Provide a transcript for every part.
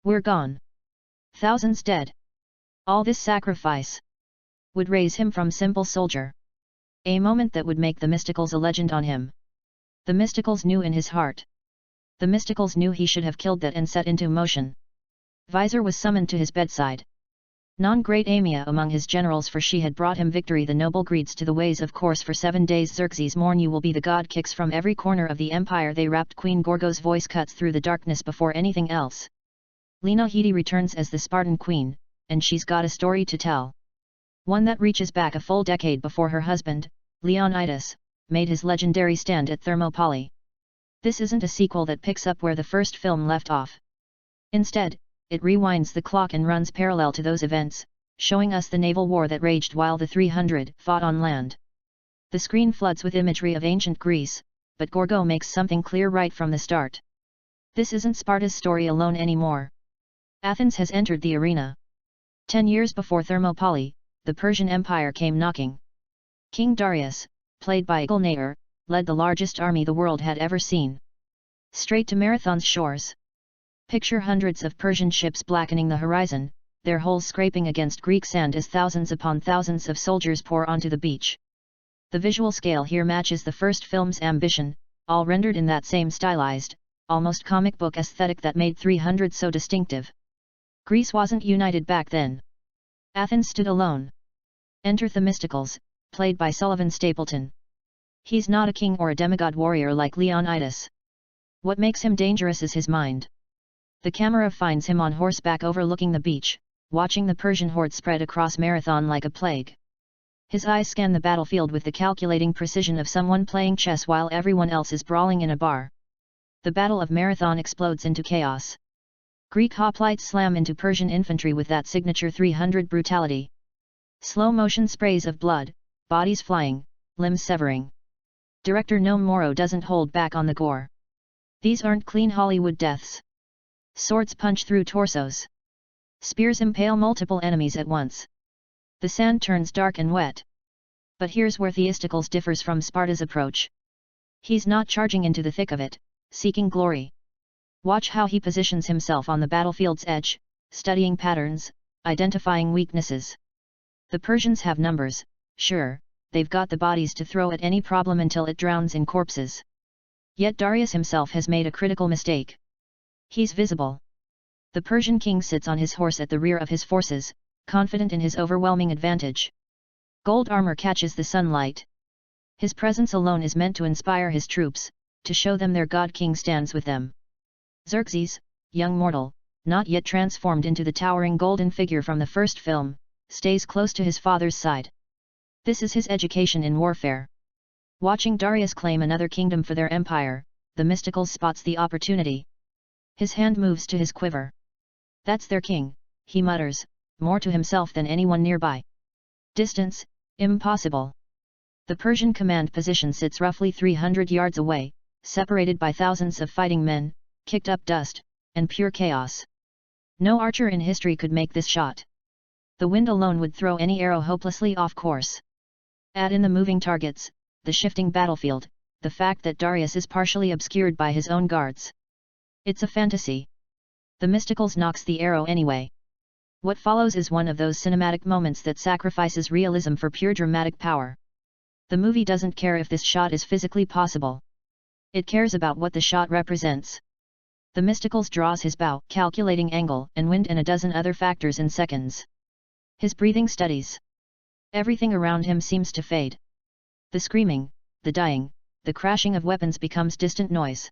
We're gone. Thousands dead. All this sacrifice would raise him from simple soldier. A moment that would make the Mysticals a legend on him. The Mysticals knew in his heart. The Mysticals knew he should have killed that and set into motion. Visor was summoned to his bedside. Non great Amia among his generals, for she had brought him victory. The noble greets to the ways of course. For 7 days Xerxes mourn, you will be the god. Kicks from every corner of the empire they wrapped. Queen Gorgo's voice cuts through the darkness before anything else. Lena Headey returns as the Spartan queen, and she's got a story to tell. One that reaches back a full decade before her husband, Leonidas, made his legendary stand at Thermopylae. This isn't a sequel that picks up where the first film left off. Instead, it rewinds the clock and runs parallel to those events, showing us the naval war that raged while the 300 fought on land. The screen floods with imagery of ancient Greece, but Gorgo makes something clear right from the start. This isn't Sparta's story alone anymore. Athens has entered the arena. 10 years before Thermopylae, the Persian Empire came knocking. King Darius, played by Igilnaer, led the largest army the world had ever seen. Straight to Marathon's shores. Picture hundreds of Persian ships blackening the horizon, their hulls scraping against Greek sand as thousands upon thousands of soldiers pour onto the beach. The visual scale here matches the first film's ambition, all rendered in that same stylized, almost comic book aesthetic that made 300 so distinctive. Greece wasn't united back then. Athens stood alone. Enter the Mysticals, played by Sullivan Stapleton. He's not a king or a demigod warrior like Leonidas. What makes him dangerous is his mind. The camera finds him on horseback overlooking the beach, watching the Persian horde spread across Marathon like a plague. His eyes scan the battlefield with the calculating precision of someone playing chess while everyone else is brawling in a bar. The Battle of Marathon explodes into chaos. Greek hoplites slam into Persian infantry with that signature 300 brutality. Slow motion sprays of blood, bodies flying, limbs severing. Director Noam Morrow doesn't hold back on the gore. These aren't clean Hollywood deaths. Swords punch through torsos. Spears impale multiple enemies at once. The sand turns dark and wet. But here's where Theisticals differs from Sparta's approach. He's not charging into the thick of it, seeking glory. Watch how he positions himself on the battlefield's edge, studying patterns, identifying weaknesses. The Persians have numbers, sure, they've got the bodies to throw at any problem until it drowns in corpses. Yet Darius himself has made a critical mistake. He's visible. The Persian king sits on his horse at the rear of his forces, confident in his overwhelming advantage. Gold armor catches the sunlight. His presence alone is meant to inspire his troops, to show them their god king stands with them. Xerxes, young mortal, not yet transformed into the towering golden figure from the first film, stays close to his father's side. This is his education in warfare. Watching Darius claim another kingdom for their empire, the Mysticals spots the opportunity. His hand moves to his quiver. That's their king, he mutters, more to himself than anyone nearby. Distance, impossible. The Persian command position sits roughly 300 yards away, separated by thousands of fighting men, kicked up dust, and pure chaos. No archer in history could make this shot. The wind alone would throw any arrow hopelessly off course. Add in the moving targets, the shifting battlefield, the fact that Darius is partially obscured by his own guards. It's a fantasy. The Mysticals knocks the arrow anyway. What follows is one of those cinematic moments that sacrifices realism for pure dramatic power. The movie doesn't care if this shot is physically possible. It cares about what the shot represents. The Mysticals draws his bow, calculating angle and wind and a dozen other factors in seconds. His breathing steadies. Everything around him seems to fade. The screaming, the dying, the crashing of weapons becomes distant noise.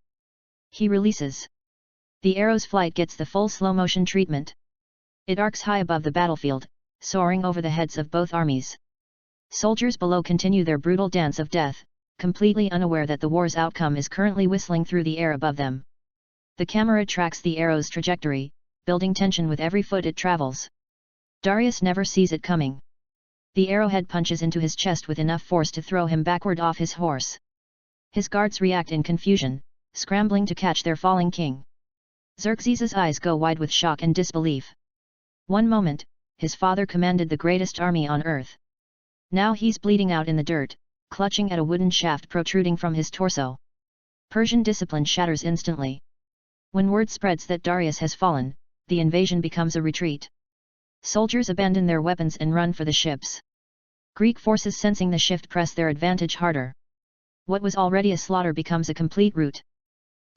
He releases. The arrow's flight gets the full slow-motion treatment. It arcs high above the battlefield, soaring over the heads of both armies. Soldiers below continue their brutal dance of death, completely unaware that the war's outcome is currently whistling through the air above them. The camera tracks the arrow's trajectory, building tension with every foot it travels. Darius never sees it coming. The arrowhead punches into his chest with enough force to throw him backward off his horse. His guards react in confusion, scrambling to catch their falling king. Xerxes' eyes go wide with shock and disbelief. One moment, his father commanded the greatest army on earth. Now he's bleeding out in the dirt, clutching at a wooden shaft protruding from his torso. Persian discipline shatters instantly. When word spreads that Darius has fallen, the invasion becomes a retreat. Soldiers abandon their weapons and run for the ships. Greek forces, sensing the shift, press their advantage harder. What was already a slaughter becomes a complete rout.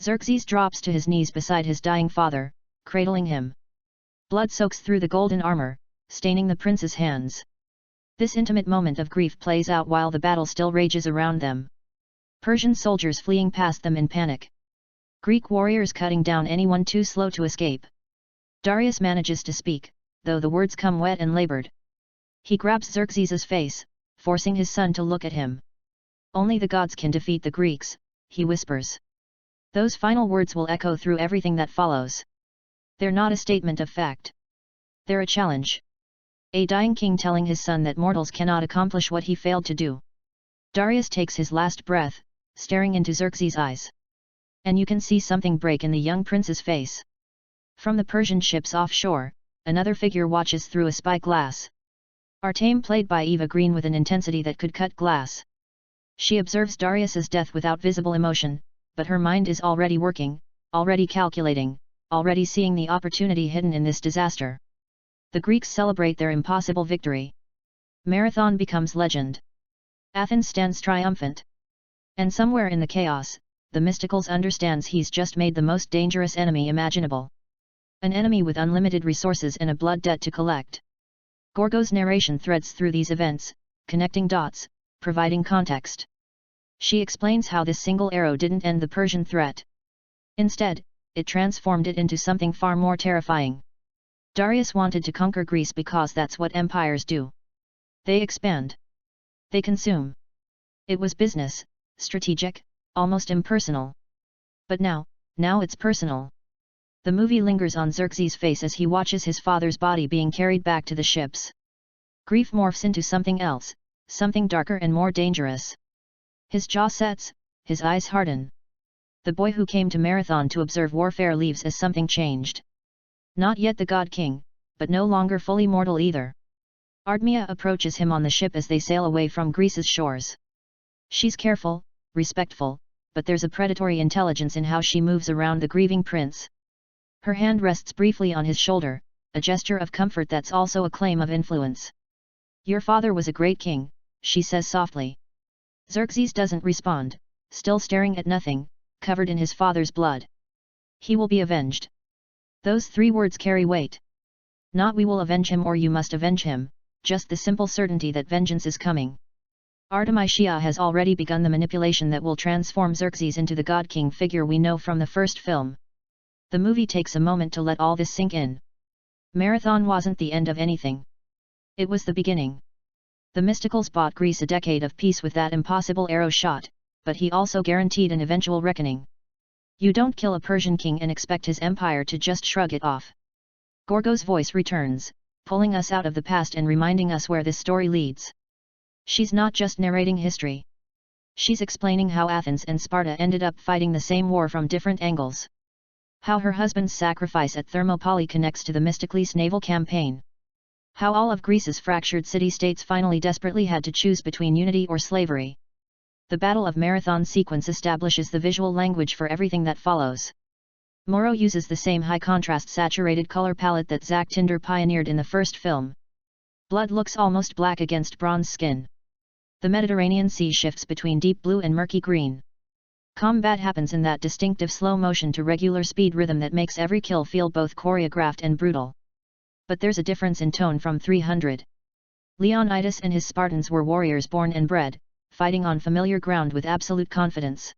Xerxes drops to his knees beside his dying father, cradling him. Blood soaks through the golden armor, staining the prince's hands. This intimate moment of grief plays out while the battle still rages around them. Persian soldiers fleeing past them in panic. Greek warriors cutting down anyone too slow to escape. Darius manages to speak, though the words come wet and labored. He grabs Xerxes' face, forcing his son to look at him. "Only the gods can defeat the Greeks," he whispers. Those final words will echo through everything that follows. They're not a statement of fact. They're a challenge. A dying king telling his son that mortals cannot accomplish what he failed to do. Darius takes his last breath, staring into Xerxes' eyes. And you can see something break in the young prince's face. From the Persian ships offshore, another figure watches through a spyglass. Artame, played by Eva Green with an intensity that could cut glass. She observes Darius's death without visible emotion, but her mind is already working, already calculating, already seeing the opportunity hidden in this disaster. The Greeks celebrate their impossible victory. Marathon becomes legend. Athens stands triumphant. And somewhere in the chaos, the Mysticals understands he's just made the most dangerous enemy imaginable. An enemy with unlimited resources and a blood debt to collect. Gorgo's narration threads through these events, connecting dots, providing context. She explains how this single arrow didn't end the Persian threat. Instead, it transformed it into something far more terrifying. Darius wanted to conquer Greece because that's what empires do. They expand. They consume. It was business, strategic, almost impersonal. But now it's personal. The movie lingers on Xerxes' face as he watches his father's body being carried back to the ships. Grief morphs into something else, something darker and more dangerous. His jaw sets, his eyes harden. The boy who came to Marathon to observe warfare leaves as something changed. Not yet the God King, but no longer fully mortal either. Ardmia approaches him on the ship as they sail away from Greece's shores. She's careful, respectful, but there's a predatory intelligence in how she moves around the grieving prince. Her hand rests briefly on his shoulder, a gesture of comfort that's also a claim of influence. "Your father was a great king," she says softly. Xerxes doesn't respond, still staring at nothing, covered in his father's blood. "He will be avenged." Those three words carry weight. Not "we will avenge him" or "you must avenge him," just the simple certainty that vengeance is coming. Artemisia has already begun the manipulation that will transform Xerxes into the God King figure we know from the first film. The movie takes a moment to let all this sink in. Marathon wasn't the end of anything. It was the beginning. The Mysticals bought Greece a decade of peace with that impossible arrow shot, but he also guaranteed an eventual reckoning. You don't kill a Persian king and expect his empire to just shrug it off. Gorgo's voice returns, pulling us out of the past and reminding us where this story leads. She's not just narrating history. She's explaining how Athens and Sparta ended up fighting the same war from different angles. How her husband's sacrifice at Thermopylae connects to the Themistocles naval campaign. How all of Greece's fractured city-states finally desperately had to choose between unity or slavery. The Battle of Marathon sequence establishes the visual language for everything that follows. Moro uses the same high-contrast saturated color palette that Zack Tinder pioneered in the first film. Blood looks almost black against bronze skin. The Mediterranean Sea shifts between deep blue and murky green. Combat happens in that distinctive slow motion to regular speed rhythm that makes every kill feel both choreographed and brutal. But there's a difference in tone from 300. Leonidas and his Spartans were warriors born and bred, fighting on familiar ground with absolute confidence.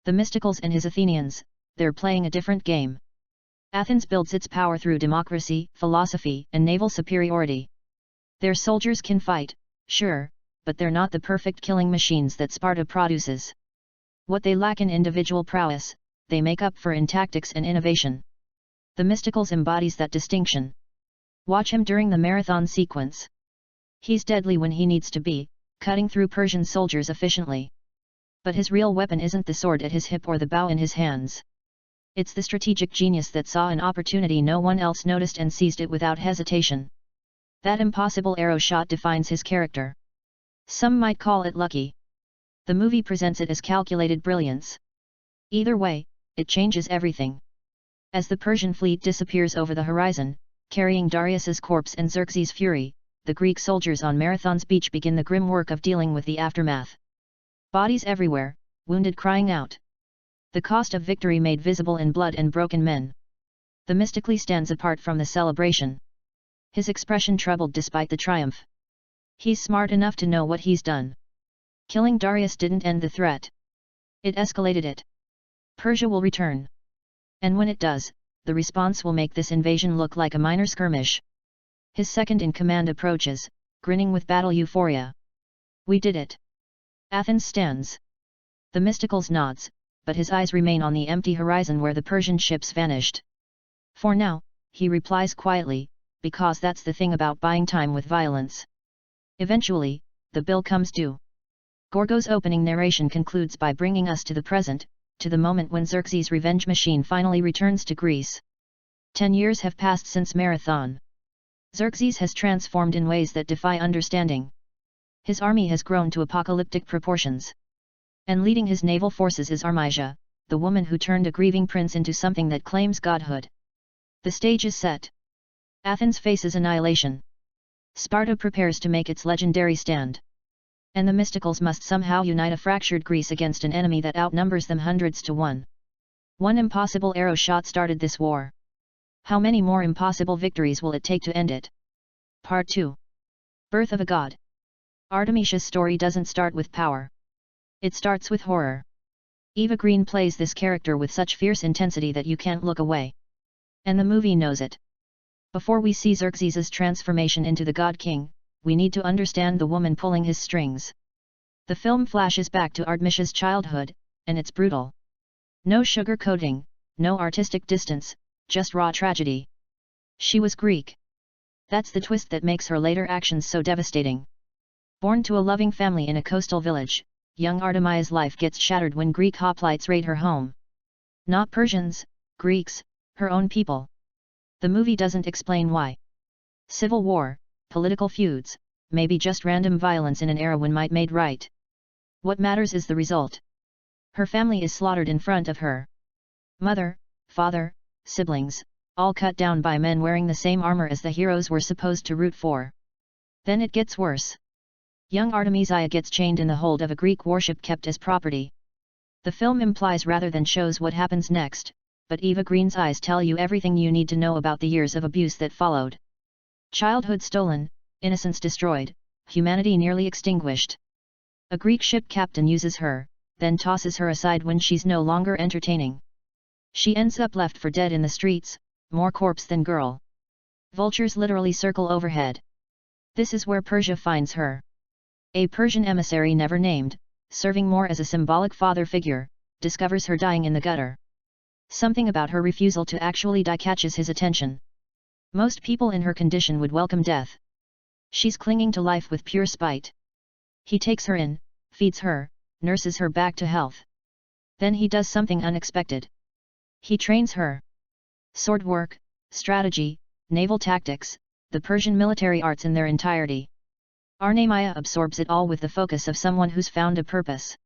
The Mysticals and his Athenians, they're playing a different game. Athens builds its power through democracy, philosophy, and naval superiority. Their soldiers can fight, sure, but they're not the perfect killing machines that Sparta produces. What they lack in individual prowess, they make up for in tactics and innovation. The Mysticals embodies that distinction. Watch him during the Marathon sequence. He's deadly when he needs to be, cutting through Persian soldiers efficiently. But his real weapon isn't the sword at his hip or the bow in his hands. It's the strategic genius that saw an opportunity no one else noticed and seized it without hesitation. That impossible arrow shot defines his character. Some might call it lucky. The movie presents it as calculated brilliance. Either way, it changes everything. As the Persian fleet disappears over the horizon, carrying Darius's corpse and Xerxes' fury, the Greek soldiers on Marathon's beach begin the grim work of dealing with the aftermath. Bodies everywhere, wounded crying out. The cost of victory made visible in blood and broken men. Themistocles stands apart from the celebration. His expression troubled despite the triumph. He's smart enough to know what he's done. Killing Darius didn't end the threat. It escalated it. Persia will return. And when it does, the response will make this invasion look like a minor skirmish. His second-in-command approaches, grinning with battle euphoria. We did it. Athens stands. Themistocles nods, but his eyes remain on the empty horizon where the Persian ships vanished. For now, he replies quietly, because that's the thing about buying time with violence. Eventually, the bill comes due. Gorgo's opening narration concludes by bringing us to the present, to the moment when Xerxes' revenge machine finally returns to Greece. 10 years have passed since Marathon. Xerxes has transformed in ways that defy understanding. His army has grown to apocalyptic proportions. And leading his naval forces is Armisia, the woman who turned a grieving prince into something that claims godhood. The stage is set. Athens faces annihilation. Sparta prepares to make its legendary stand. And the Mysticals must somehow unite a fractured Greece against an enemy that outnumbers them hundreds to one. One impossible arrow shot started this war. How many more impossible victories will it take to end it? Part 2. Birth of a God. Artemisia's story doesn't start with power. It starts with horror. Eva Green plays this character with such fierce intensity that you can't look away. And the movie knows it. Before we see Xerxes' transformation into the God King, we need to understand the woman pulling his strings. The film flashes back to Artemisia's childhood, and it's brutal. No sugar-coating, no artistic distance, just raw tragedy. She was Greek. That's the twist that makes her later actions so devastating. Born to a loving family in a coastal village, young Artemia's life gets shattered when Greek hoplites raid her home. Not Persians, Greeks, her own people. The movie doesn't explain why. Civil war, political feuds, maybe just random violence in an era when might made right. What matters is the result. Her family is slaughtered in front of her. Mother, father, siblings, all cut down by men wearing the same armor as the heroes were supposed to root for. Then it gets worse. Young Artemisia gets chained in the hold of a Greek warship kept as property. The film implies rather than shows what happens next, but Eva Green's eyes tell you everything you need to know about the years of abuse that followed. Childhood stolen, innocence destroyed, humanity nearly extinguished. A Greek ship captain uses her, then tosses her aside when she's no longer entertaining. She ends up left for dead in the streets, more corpse than girl. Vultures literally circle overhead. This is where Persia finds her. A Persian emissary never named, serving more as a symbolic father figure, discovers her dying in the gutter. Something about her refusal to actually die catches his attention. Most people in her condition would welcome death. She's clinging to life with pure spite. He takes her in, feeds her, nurses her back to health. Then he does something unexpected. He trains her. Sword work, strategy, naval tactics, the Persian military arts in their entirety. Artemisia absorbs it all with the focus of someone who's found a purpose.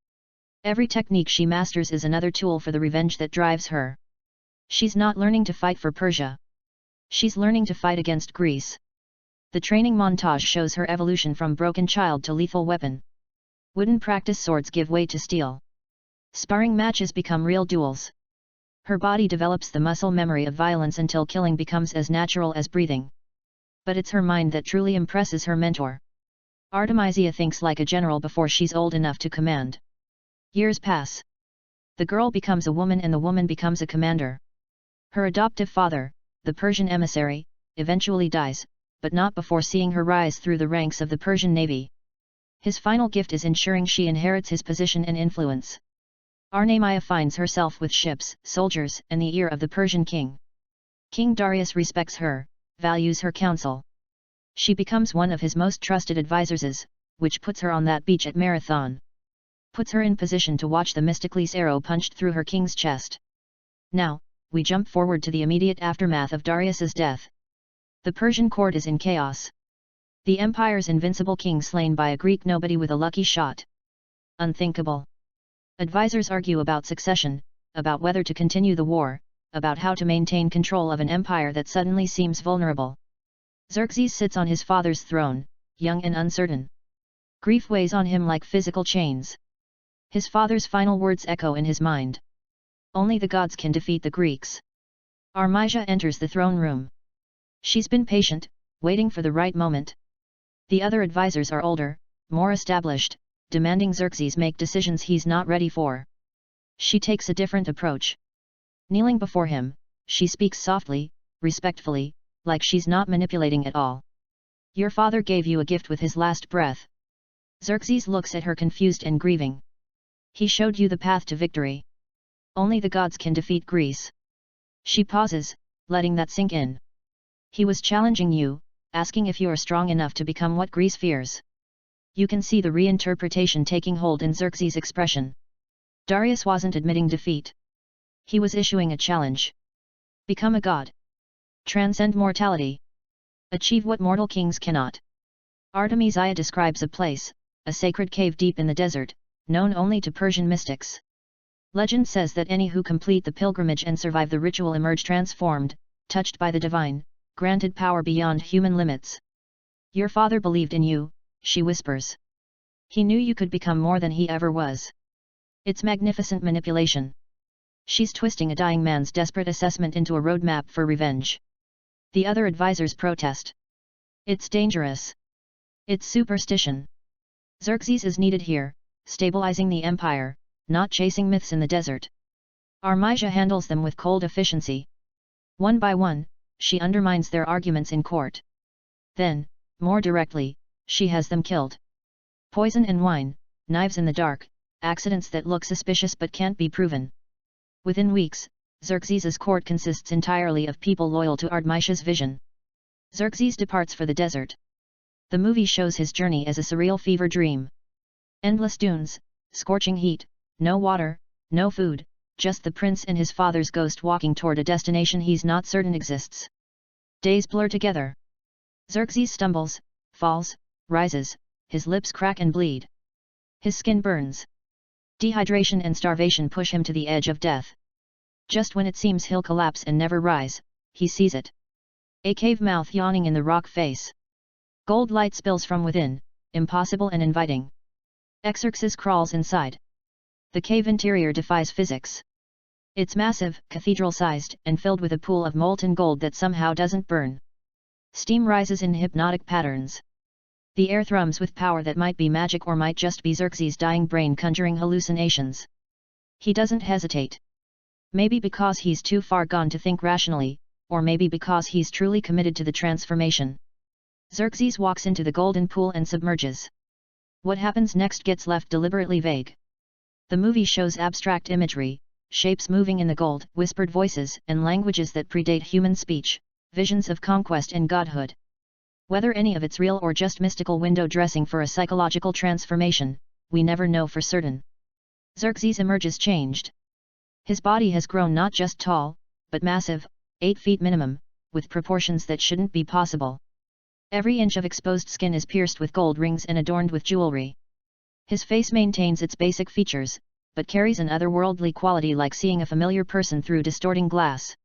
Every technique she masters is another tool for the revenge that drives her. She's not learning to fight for Persia. She's learning to fight against Greece. The training montage shows her evolution from broken child to lethal weapon. Wooden practice swords give way to steel. Sparring matches become real duels. Her body develops the muscle memory of violence until killing becomes as natural as breathing. But it's her mind that truly impresses her mentor. Artemisia thinks like a general before she's old enough to command. Years pass. The girl becomes a woman and the woman becomes a commander. Her adoptive father, the Persian emissary, eventually dies, but not before seeing her rise through the ranks of the Persian navy. His final gift is ensuring she inherits his position and influence. Artemisia finds herself with ships, soldiers, and the ear of the Persian king. King Darius respects her, values her counsel. She becomes one of his most trusted advisors, which puts her on that beach at Marathon. Puts her in position to watch the Themistocles arrow punched through her king's chest. Now, we jump forward to the immediate aftermath of Darius's death. The Persian court is in chaos. The empire's invincible king slain by a Greek nobody with a lucky shot. Unthinkable. Advisors argue about succession, about whether to continue the war, about how to maintain control of an empire that suddenly seems vulnerable. Xerxes sits on his father's throne, young and uncertain. Grief weighs on him like physical chains. His father's final words echo in his mind. Only the gods can defeat the Greeks. Armisia enters the throne room. She's been patient, waiting for the right moment. The other advisors are older, more established, demanding Xerxes make decisions he's not ready for. She takes a different approach. Kneeling before him, she speaks softly, respectfully, like she's not manipulating at all. Your father gave you a gift with his last breath. Xerxes looks at her confused and grieving. He showed you the path to victory. Only the gods can defeat Greece. She pauses, letting that sink in. He was challenging you, asking if you are strong enough to become what Greece fears. You can see the reinterpretation taking hold in Xerxes' expression. Darius wasn't admitting defeat. He was issuing a challenge. Become a god. Transcend mortality. Achieve what mortal kings cannot. Artemisia describes a place, a sacred cave deep in the desert, known only to Persian mystics. Legend says that any who complete the pilgrimage and survive the ritual emerge transformed, touched by the divine, granted power beyond human limits. Your father believed in you, she whispers. He knew you could become more than he ever was. It's magnificent manipulation. She's twisting a dying man's desperate assessment into a roadmap for revenge. The other advisors protest. It's dangerous. It's superstition. Xerxes is needed here, stabilizing the empire, not chasing myths in the desert. Armisia handles them with cold efficiency. One by one, she undermines their arguments in court. Then, more directly, she has them killed. Poison and wine, knives in the dark, accidents that look suspicious but can't be proven. Within weeks, Xerxes' court consists entirely of people loyal to Artemisia's vision. Xerxes departs for the desert. The movie shows his journey as a surreal fever dream. Endless dunes, scorching heat, no water, no food, just the prince and his father's ghost walking toward a destination he's not certain exists. Days blur together. Xerxes stumbles, falls, rises, his lips crack and bleed. His skin burns. Dehydration and starvation push him to the edge of death. Just when it seems he'll collapse and never rise, he sees it. A cave mouth yawning in the rock face. Gold light spills from within, impossible and inviting. Xerxes crawls inside. The cave interior defies physics. It's massive, cathedral-sized, and filled with a pool of molten gold that somehow doesn't burn. Steam rises in hypnotic patterns. The air thrums with power that might be magic or might just be Xerxes' dying brain conjuring hallucinations. He doesn't hesitate. Maybe because he's too far gone to think rationally, or maybe because he's truly committed to the transformation. Xerxes walks into the golden pool and submerges. What happens next gets left deliberately vague. The movie shows abstract imagery, shapes moving in the gold, whispered voices and languages that predate human speech, visions of conquest and godhood. Whether any of it's real or just mystical window dressing for a psychological transformation, we never know for certain. Xerxes emerges changed. His body has grown not just tall, but massive, 8 feet minimum, with proportions that shouldn't be possible. Every inch of exposed skin is pierced with gold rings and adorned with jewelry. His face maintains its basic features, but carries an otherworldly quality like seeing a familiar person through distorting glass.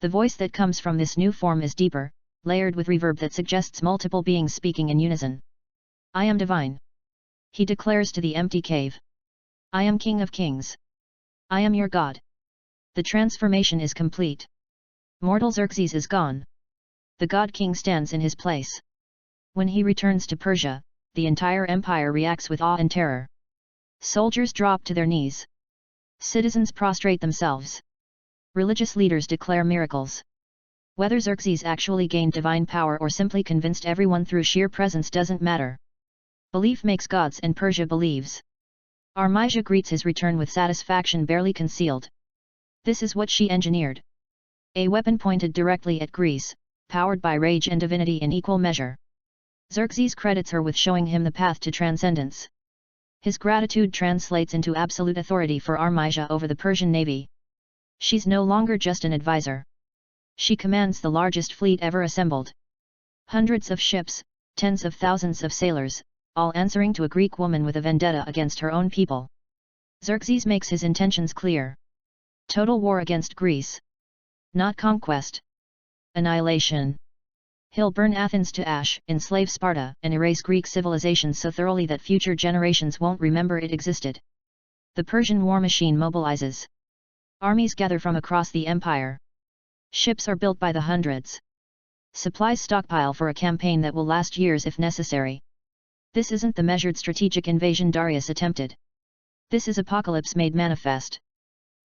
The voice that comes from this new form is deeper, layered with reverb that suggests multiple beings speaking in unison. I am divine. He declares to the empty cave. I am King of Kings. I am your God. The transformation is complete. Mortal Xerxes is gone. The God King stands in his place. When he returns to Persia, the entire empire reacts with awe and terror. Soldiers drop to their knees. Citizens prostrate themselves. Religious leaders declare miracles. Whether Xerxes actually gained divine power or simply convinced everyone through sheer presence doesn't matter. Belief makes gods and Persia believes. Armisia greets his return with satisfaction barely concealed. This is what she engineered. A weapon pointed directly at Greece, powered by rage and divinity in equal measure. Xerxes credits her with showing him the path to transcendence. His gratitude translates into absolute authority for Armisia over the Persian navy. She's no longer just an advisor. She commands the largest fleet ever assembled. Hundreds of ships, tens of thousands of sailors, all answering to a Greek woman with a vendetta against her own people. Xerxes makes his intentions clear. Total war against Greece. Not conquest. Annihilation. He'll burn Athens to ash, enslave Sparta, and erase Greek civilization so thoroughly that future generations won't remember it existed. The Persian war machine mobilizes. Armies gather from across the empire. Ships are built by the hundreds. Supplies stockpile for a campaign that will last years if necessary. This isn't the measured strategic invasion Darius attempted. This is apocalypse made manifest.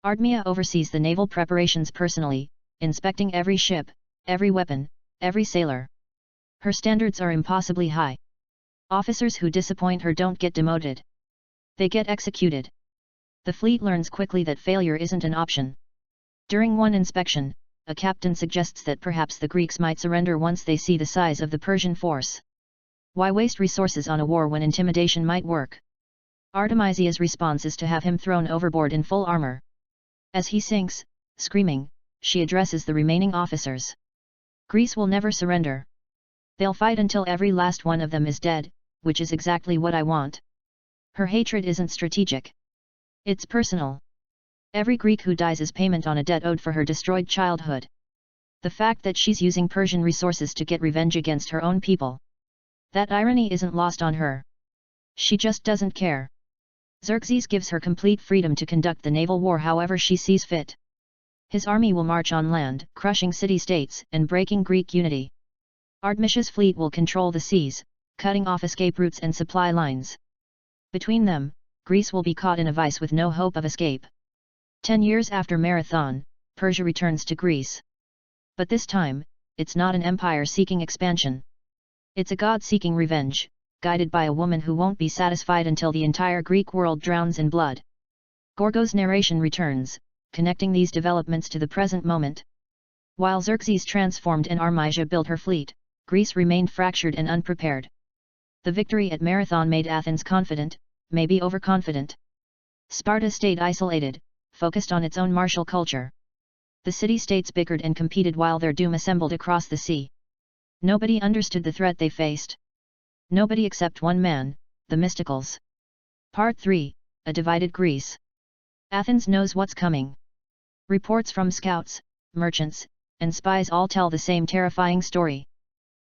Ardmia oversees the naval preparations personally, inspecting every ship, every weapon, every sailor. Her standards are impossibly high. Officers who disappoint her don't get demoted. They get executed. The fleet learns quickly that failure isn't an option. During one inspection, a captain suggests that perhaps the Greeks might surrender once they see the size of the Persian force. Why waste resources on a war when intimidation might work? Artemisia's response is to have him thrown overboard in full armor. As he sinks, screaming, she addresses the remaining officers. Greece will never surrender. They'll fight until every last one of them is dead, which is exactly what I want. Her hatred isn't strategic. It's personal. Every Greek who dies is payment on a debt owed for her destroyed childhood. The fact that she's using Persian resources to get revenge against her own people. That irony isn't lost on her. She just doesn't care. Xerxes gives her complete freedom to conduct the naval war however she sees fit. His army will march on land, crushing city-states and breaking Greek unity. Artemisia's fleet will control the seas, cutting off escape routes and supply lines. Between them, Greece will be caught in a vice with no hope of escape. 10 years after Marathon, Persia returns to Greece. But this time, it's not an empire seeking expansion. It's a god seeking revenge, guided by a woman who won't be satisfied until the entire Greek world drowns in blood. Gorgo's narration returns, connecting these developments to the present moment. While Xerxes transformed and Artemisia built her fleet, Greece remained fractured and unprepared. The victory at Marathon made Athens confident, maybe overconfident. Sparta stayed isolated, focused on its own martial culture. The city-states bickered and competed while their doom assembled across the sea. Nobody understood the threat they faced. Nobody except one man, the Mysticals. Part 3, A Divided Greece. Athens knows what's coming. Reports from scouts, merchants, and spies all tell the same terrifying story.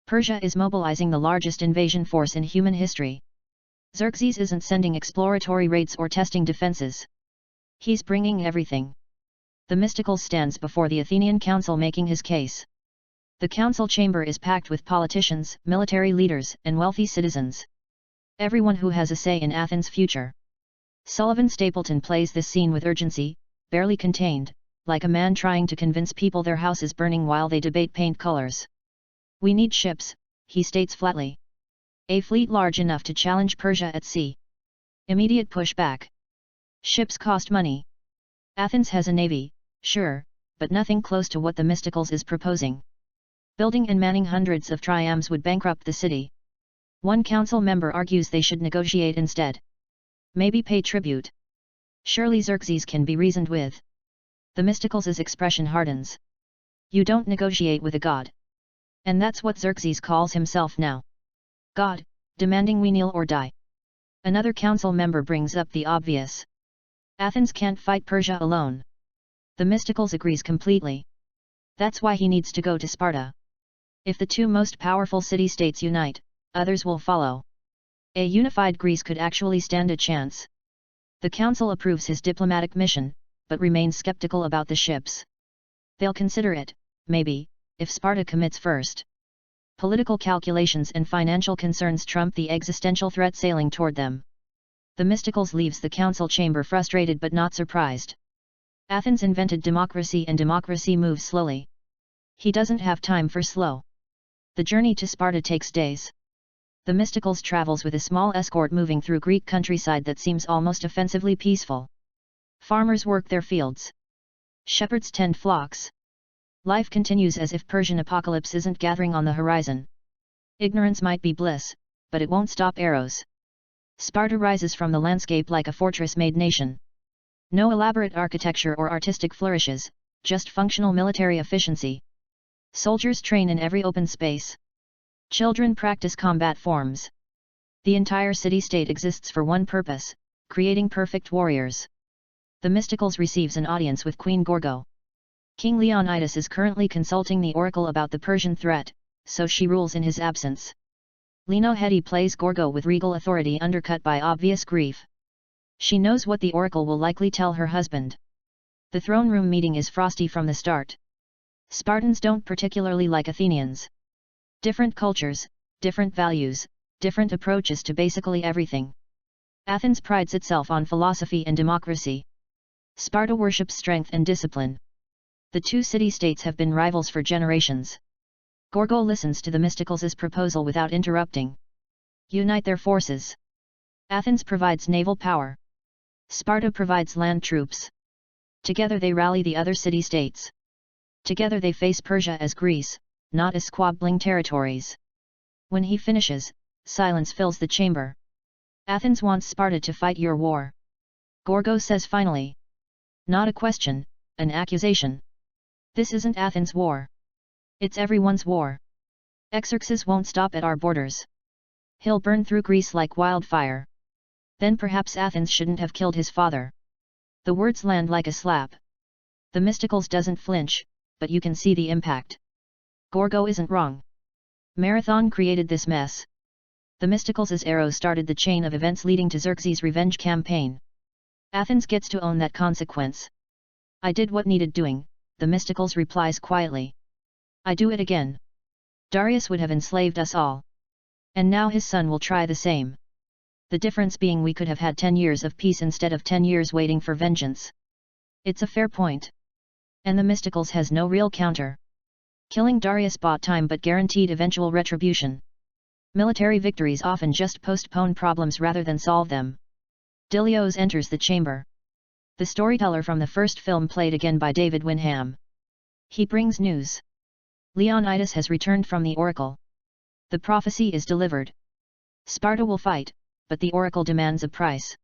Persia is mobilizing the largest invasion force in human history. Xerxes isn't sending exploratory raids or testing defenses. He's bringing everything. The Mystical stands before the Athenian council making his case. The council chamber is packed with politicians, military leaders, and wealthy citizens. Everyone who has a say in Athens' future. Sullivan Stapleton plays this scene with urgency, barely contained, like a man trying to convince people their house is burning while they debate paint colors. We need ships, he states flatly. A fleet large enough to challenge Persia at sea. Immediate pushback. Ships cost money. Athens has a navy, sure, but nothing close to what the Mysticals is proposing. Building and manning hundreds of triremes would bankrupt the city. One council member argues they should negotiate instead. Maybe pay tribute. Surely Xerxes can be reasoned with. The Mysticals' expression hardens. You don't negotiate with a god. And that's what Xerxes calls himself now. God, demanding we kneel or die. Another council member brings up the obvious. Athens can't fight Persia alone. The Mysticals agrees completely. That's why he needs to go to Sparta. If the two most powerful city-states unite, others will follow. A unified Greece could actually stand a chance. The council approves his diplomatic mission, but remains skeptical about the ships. They'll consider it, maybe, if Sparta commits first. Political calculations and financial concerns trump the existential threat sailing toward them. The Mysticals leaves the council chamber frustrated but not surprised. Athens invented democracy and democracy moves slowly. He doesn't have time for slow. The journey to Sparta takes days. The Mysticals travels with a small escort moving through Greek countryside that seems almost offensively peaceful. Farmers work their fields. Shepherds tend flocks. Life continues as if Persian apocalypse isn't gathering on the horizon. Ignorance might be bliss, but it won't stop arrows. Sparta rises from the landscape like a fortress-made nation. No elaborate architecture or artistic flourishes, just functional military efficiency. Soldiers train in every open space. Children practice combat forms. The entire city-state exists for one purpose, creating perfect warriors. The Mysticals receives an audience with Queen Gorgo. King Leonidas is currently consulting the oracle about the Persian threat, so she rules in his absence. Lena Headey plays Gorgo with regal authority undercut by obvious grief. She knows what the oracle will likely tell her husband. The throne room meeting is frosty from the start. Spartans don't particularly like Athenians. Different cultures, different values, different approaches to basically everything. Athens prides itself on philosophy and democracy. Sparta worships strength and discipline. The two city-states have been rivals for generations. Gorgo listens to the mysticals' proposal without interrupting. Unite their forces. Athens provides naval power. Sparta provides land troops. Together they rally the other city-states. Together they face Persia as Greece, not as squabbling territories. When he finishes, silence fills the chamber. Athens wants Sparta to fight your war. Gorgo says finally. Not a question, an accusation. This isn't Athens' war. It's everyone's war. Xerxes won't stop at our borders. He'll burn through Greece like wildfire. Then perhaps Athens shouldn't have killed his father. The words land like a slap. The mysticals doesn't flinch, but you can see the impact. Gorgo isn't wrong. Marathon created this mess. The mysticals' arrow started the chain of events leading to Xerxes' revenge campaign. Athens gets to own that consequence. I did what needed doing, the mysticals replies quietly. I do it again. Darius would have enslaved us all. And now his son will try the same. The difference being we could have had 10 years of peace instead of 10 years waiting for vengeance. It's a fair point. And the mysticals has no real counter. Killing Darius bought time but guaranteed eventual retribution. Military victories often just postpone problems rather than solve them. Dilios enters the chamber. The storyteller from the first film played again by David Wenham. He brings news. Leonidas has returned from the oracle. The prophecy is delivered. Sparta will fight, but the oracle demands a price.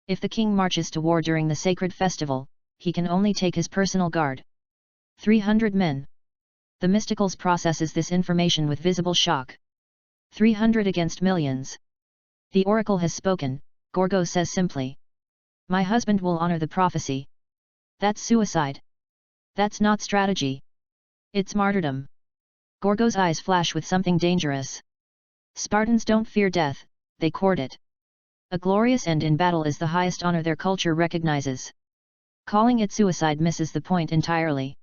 If the king marches to war during the sacred festival, he can only take his personal guard. 300 men. The mysticals processes this information with visible shock. 300 against millions. The oracle has spoken, Gorgo says simply. My husband will honor the prophecy. That's suicide. That's not strategy. It's martyrdom. Gorgo's eyes flash with something dangerous. Spartans don't fear death, they court it. A glorious end in battle is the highest honor their culture recognizes. Calling it suicide misses the point entirely.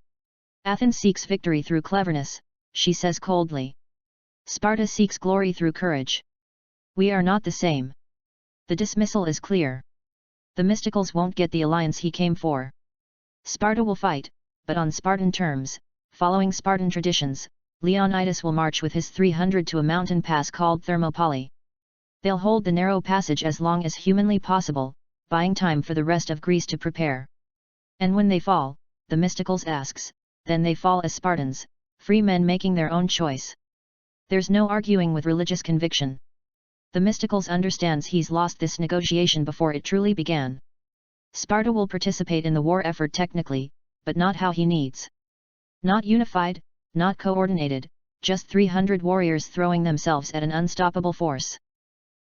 Athens seeks victory through cleverness, she says coldly. Sparta seeks glory through courage. We are not the same. The dismissal is clear. The mysticals won't get the alliance he came for. Sparta will fight, but on Spartan terms, following Spartan traditions. Leonidas will march with his 300 to a mountain pass called Thermopylae. They'll hold the narrow passage as long as humanly possible, buying time for the rest of Greece to prepare. And when they fall, the mysticals asks, then they fall as Spartans, free men making their own choice. There's no arguing with religious conviction. The mysticals understands he's lost this negotiation before it truly began. Sparta will participate in the war effort technically, but not how he needs. Not unified, not coordinated, just 300 warriors throwing themselves at an unstoppable force.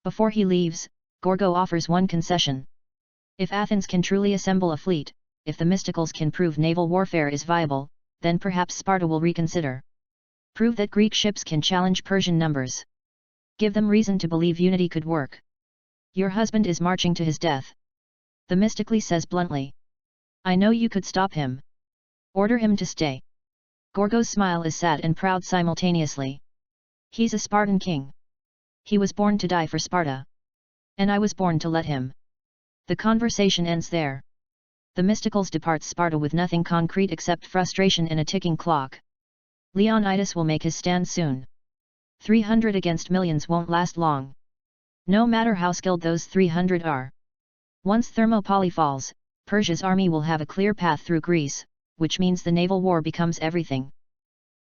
Before he leaves, Gorgo offers one concession. If Athens can truly assemble a fleet, if the mysticals can prove naval warfare is viable, then perhaps Sparta will reconsider. Prove that Greek ships can challenge Persian numbers. Give them reason to believe unity could work. Your husband is marching to his death. Themistocles says bluntly. I know you could stop him. Order him to stay. Gorgo's smile is sad and proud simultaneously. He's a Spartan king. He was born to die for Sparta. And I was born to let him. The conversation ends there. The mysticals depart Sparta with nothing concrete except frustration and a ticking clock. Leonidas will make his stand soon. 300 against millions won't last long. No matter how skilled those 300 are. Once Thermopylae falls, Persia's army will have a clear path through Greece, which means the naval war becomes everything.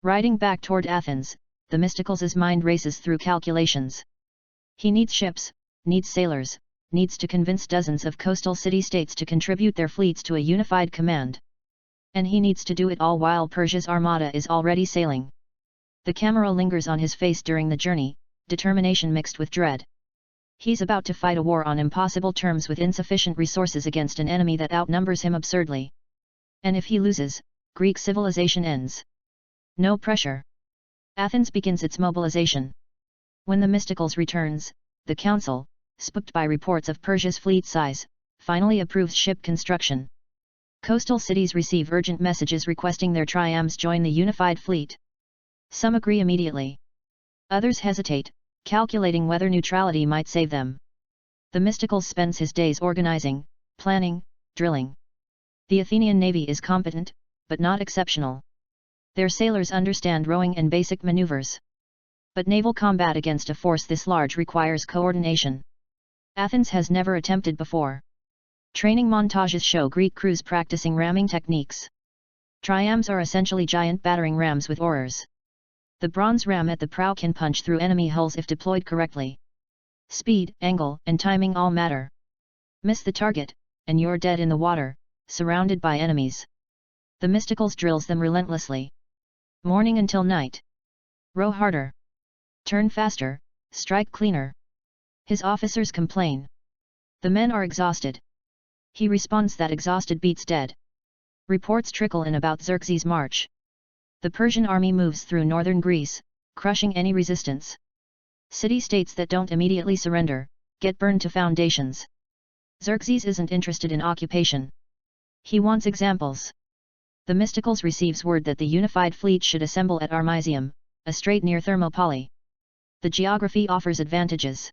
Riding back toward Athens, the mysticals' mind races through calculations. He needs ships, needs sailors, needs to convince dozens of coastal city-states to contribute their fleets to a unified command. And he needs to do it all while Persia's armada is already sailing. The camera lingers on his face during the journey, determination mixed with dread. He's about to fight a war on impossible terms with insufficient resources against an enemy that outnumbers him absurdly. And if he loses, Greek civilization ends. No pressure. Athens begins its mobilization. When the Mysticals returns, the council, spooked by reports of Persia's fleet size, finally approves ship construction. Coastal cities receive urgent messages requesting their triams join the unified fleet. Some agree immediately. Others hesitate, calculating whether neutrality might save them. The Mysticals spends his days organizing, planning, drilling. The Athenian navy is competent, but not exceptional. Their sailors understand rowing and basic maneuvers. But naval combat against a force this large requires coordination. Athens has never attempted before. Training montages show Greek crews practicing ramming techniques. Triams are essentially giant battering rams with oars. The bronze ram at the prow can punch through enemy hulls if deployed correctly. Speed, angle, and timing all matter. Miss the target, and you're dead in the water, surrounded by enemies. The Mysticals drills them relentlessly. Morning until night. Row harder. Turn faster, strike cleaner. His officers complain. The men are exhausted. He responds that exhausted beats dead. Reports trickle in about Xerxes' march. The Persian army moves through northern Greece, crushing any resistance. City-states that don't immediately surrender, get burned to foundations. Xerxes isn't interested in occupation. He wants examples. The Mysticals receives word that the unified fleet should assemble at Armisium, a strait near Thermopylae. The geography offers advantages.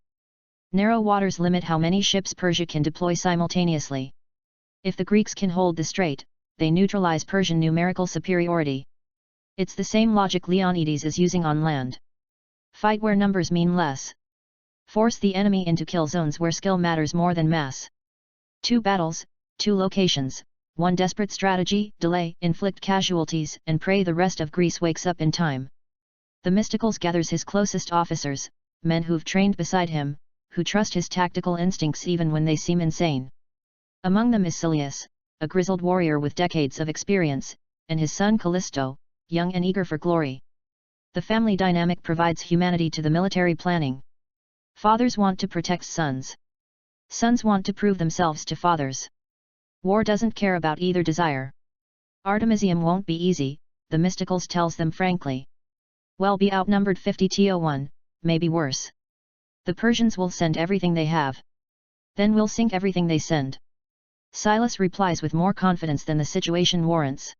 Narrow waters limit how many ships Persia can deploy simultaneously. If the Greeks can hold the strait, they neutralize Persian numerical superiority. It's the same logic Leonidas is using on land. Fight where numbers mean less. Force the enemy into kill zones where skill matters more than mass. 2 battles, 2 locations, 1 desperate strategy, delay, inflict casualties, and pray the rest of Greece wakes up in time. The Mysticals gathers his closest officers, men who've trained beside him, who trust his tactical instincts even when they seem insane. Among them is Dilios, a grizzled warrior with decades of experience, and his son Callisto, young and eager for glory. The family dynamic provides humanity to the military planning. Fathers want to protect sons. Sons want to prove themselves to fathers. War doesn't care about either desire. Artemisium won't be easy, the Mysticals tells them frankly. We'll be outnumbered 50-1, maybe worse. The Persians will send everything they have. Then we'll sink everything they send. Silas replies with more confidence than the situation warrants.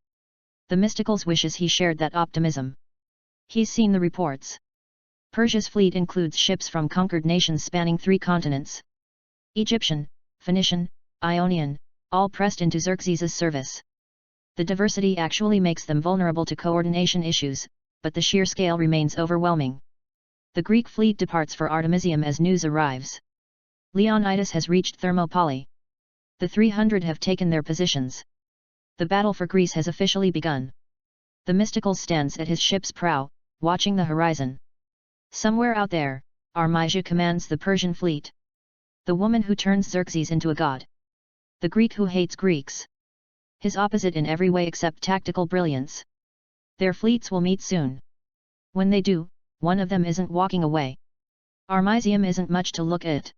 The Mysticals wishes he shared that optimism. He's seen the reports. Persia's fleet includes ships from conquered nations spanning 3 continents. Egyptian, Phoenician, Ionian, all pressed into Xerxes' service. The diversity actually makes them vulnerable to coordination issues, but the sheer scale remains overwhelming. The Greek fleet departs for Artemisium as news arrives. Leonidas has reached Thermopylae. The 300 have taken their positions. The battle for Greece has officially begun. The Mysticals stands at his ship's prow, watching the horizon. Somewhere out there, Armisia commands the Persian fleet. The woman who turns Xerxes into a god. The Greek who hates Greeks. His opposite in every way except tactical brilliance. Their fleets will meet soon. When they do, one of them isn't walking away. Armisium isn't much to look at.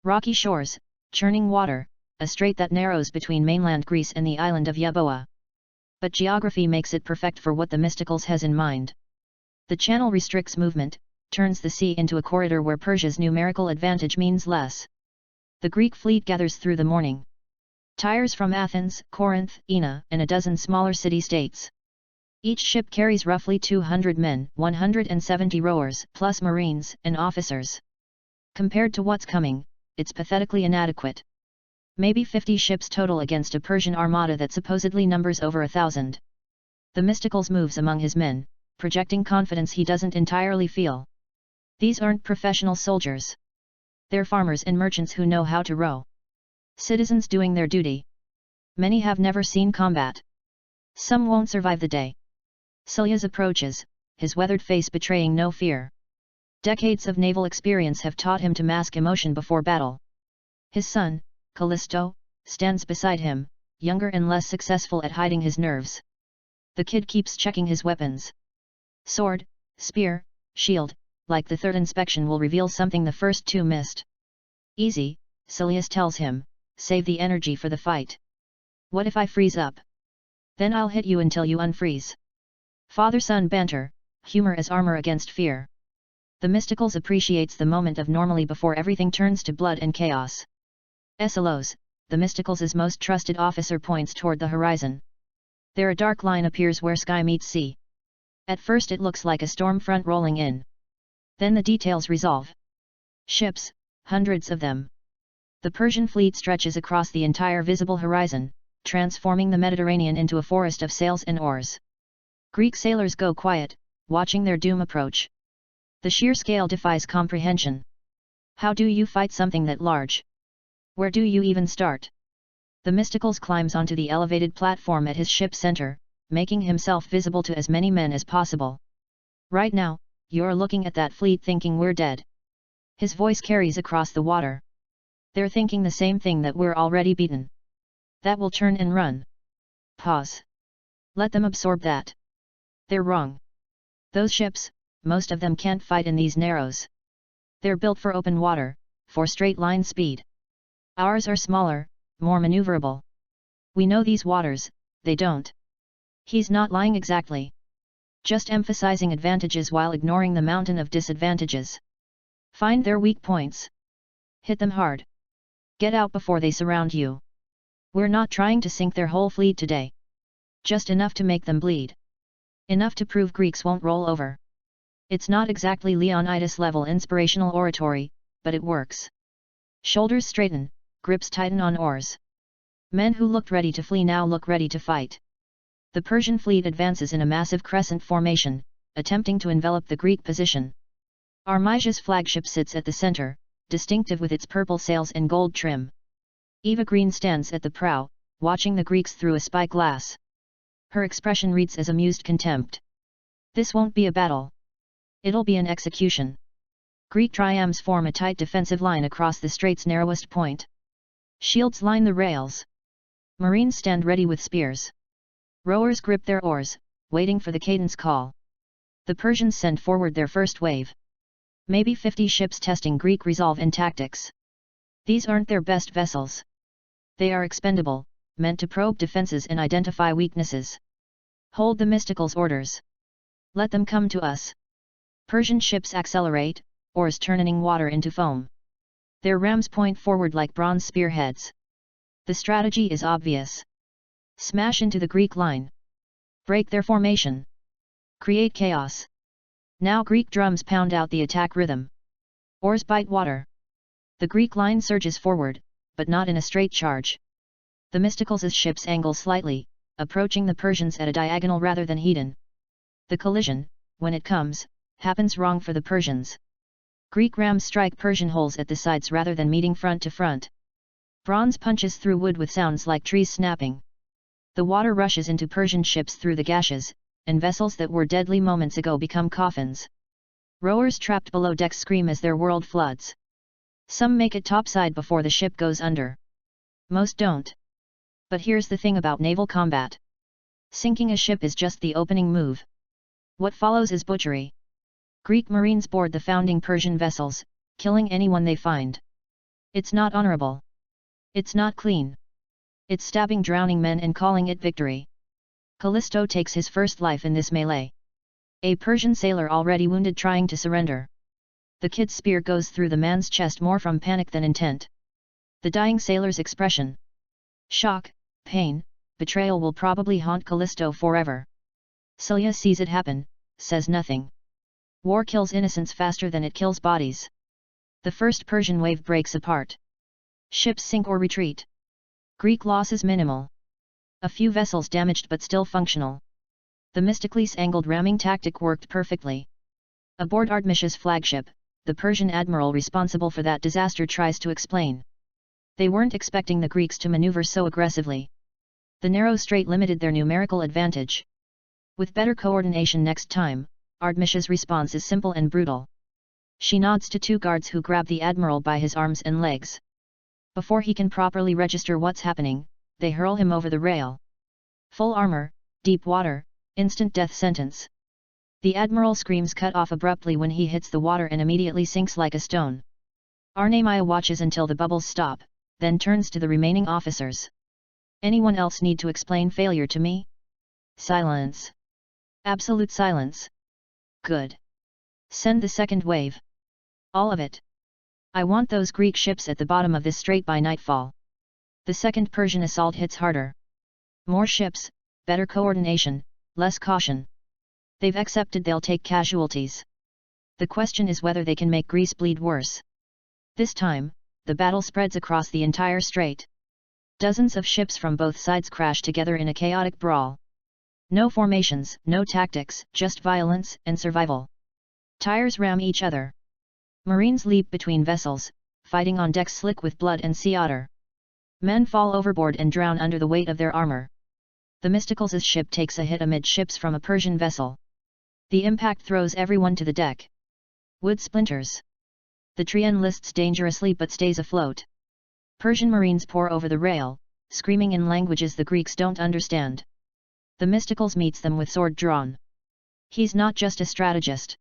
Rocky shores, churning water, a strait that narrows between mainland Greece and the island of Euboea. But geography makes it perfect for what the Mysticals has in mind. The channel restricts movement, turns the sea into a corridor where Persia's numerical advantage means less. The Greek fleet gathers through the morning. Tires from Athens, Corinth, Aina, and a dozen smaller city-states. Each ship carries roughly 200 men, 170 rowers, plus marines and officers. Compared to what's coming, it's pathetically inadequate. Maybe 50 ships total against a Persian armada that supposedly numbers over 1,000. The Mysticals moves among his men, projecting confidence he doesn't entirely feel. These aren't professional soldiers. They're farmers and merchants who know how to row. Citizens doing their duty. Many have never seen combat. Some won't survive the day. Dilios approaches, his weathered face betraying no fear. Decades of naval experience have taught him to mask emotion before battle. His son, Callisto, stands beside him, younger and less successful at hiding his nerves. The kid keeps checking his weapons. Sword, spear, shield, like the third inspection will reveal something the first 2 missed. Easy, Dilios tells him, save the energy for the fight. What if I freeze up? Then I'll hit you until you unfreeze. Father-son banter, humor as armor against fear. The Mysticals appreciates the moment of normally before everything turns to blood and chaos. SLOs, the Mysticals' most trusted officer points toward the horizon. There a dark line appears where sky meets sea. At first it looks like a storm front rolling in. Then the details resolve. Ships, hundreds of them. The Persian fleet stretches across the entire visible horizon, transforming the Mediterranean into a forest of sails and oars. Greek sailors go quiet, watching their doom approach. The sheer scale defies comprehension. How do you fight something that large? Where do you even start? The Mysticals climbs onto the elevated platform at his ship center, making himself visible to as many men as possible. Right now, you're looking at that fleet thinking we're dead. His voice carries across the water. They're thinking the same thing, that we're already beaten. That we'll turn and run. Pause. Let them absorb that. They're wrong. Those ships, most of them can't fight in these narrows. They're built for open water, for straight line speed. Ours are smaller, more maneuverable. We know these waters, they don't. He's not lying exactly. Just emphasizing advantages while ignoring the mountain of disadvantages. Find their weak points. Hit them hard. Get out before they surround you. We're not trying to sink their whole fleet today. Just enough to make them bleed. Enough to prove Greeks won't roll over. It's not exactly Leonidas-level inspirational oratory, but it works. Shoulders straighten, grips tighten on oars. Men who looked ready to flee now look ready to fight. The Persian fleet advances in a massive crescent formation, attempting to envelop the Greek position. Armisia's flagship sits at the center, distinctive with its purple sails and gold trim. Eva Green stands at the prow, watching the Greeks through a spyglass. Her expression reads as amused contempt. This won't be a battle. It'll be an execution. Greek triremes form a tight defensive line across the strait's narrowest point. Shields line the rails. Marines stand ready with spears. Rowers grip their oars, waiting for the cadence call. The Persians send forward their first wave. Maybe 50 ships testing Greek resolve and tactics. These aren't their best vessels. They are expendable, meant to probe defenses and identify weaknesses. Hold the Mysticals' orders. Let them come to us. Persian ships accelerate, oars turning water into foam. Their rams point forward like bronze spearheads. The strategy is obvious. Smash into the Greek line. Break their formation. Create chaos. Now Greek drums pound out the attack rhythm. Oars bite water. The Greek line surges forward, but not in a straight charge. The Mysticals' ships angle slightly, approaching the Persians at a diagonal rather than head-on. The collision, when it comes, happens wrong for the Persians. Greek rams strike Persian holes at the sides rather than meeting front to front. Bronze punches through wood with sounds like trees snapping. The water rushes into Persian ships through the gashes, and vessels that were deadly moments ago become coffins. Rowers trapped below decks scream as their world floods. Some make it topside before the ship goes under. Most don't. But here's the thing about naval combat. Sinking a ship is just the opening move. What follows is butchery. Greek marines board the founding Persian vessels, killing anyone they find. It's not honorable. It's not clean. It's stabbing drowning men and calling it victory. Callisto takes his first life in this melee. A Persian sailor already wounded trying to surrender. The kid's spear goes through the man's chest more from panic than intent. The dying sailor's expression. Shock, pain, betrayal will probably haunt Callisto forever. Celia sees it happen, says nothing. War kills innocents faster than it kills bodies. The first Persian wave breaks apart. Ships sink or retreat. Greek losses minimal. A few vessels damaged but still functional. The Mysticles' angled ramming tactic worked perfectly. Aboard Artemis's flagship, the Persian admiral responsible for that disaster tries to explain. They weren't expecting the Greeks to maneuver so aggressively. The narrow strait limited their numerical advantage. With better coordination next time, Artemis's response is simple and brutal. She nods to two guards who grab the admiral by his arms and legs. Before he can properly register what's happening, they hurl him over the rail. Full armor, deep water, instant death sentence. The admiral screams cut off abruptly when he hits the water and immediately sinks like a stone. Arnemia watches until the bubbles stop, then turns to the remaining officers. Anyone else need to explain failure to me? Silence. Absolute silence. Good. Send the second wave. All of it. I want those Greek ships at the bottom of this strait by nightfall. The second Persian assault hits harder. More ships, better coordination, less caution. They've accepted they'll take casualties. The question is whether they can make Greece bleed worse. This time, the battle spreads across the entire strait. Dozens of ships from both sides crash together in a chaotic brawl. No formations, no tactics, just violence and survival. Tires ram each other. Marines leap between vessels, fighting on decks slick with blood and sea otter. Men fall overboard and drown under the weight of their armor. Themistocles' ship takes a hit amidships from a Persian vessel. The impact throws everyone to the deck. Wood splinters. The Trian lists dangerously but stays afloat. Persian marines pour over the rail, screaming in languages the Greeks don't understand. Themistocles meets them with sword drawn. He's not just a strategist.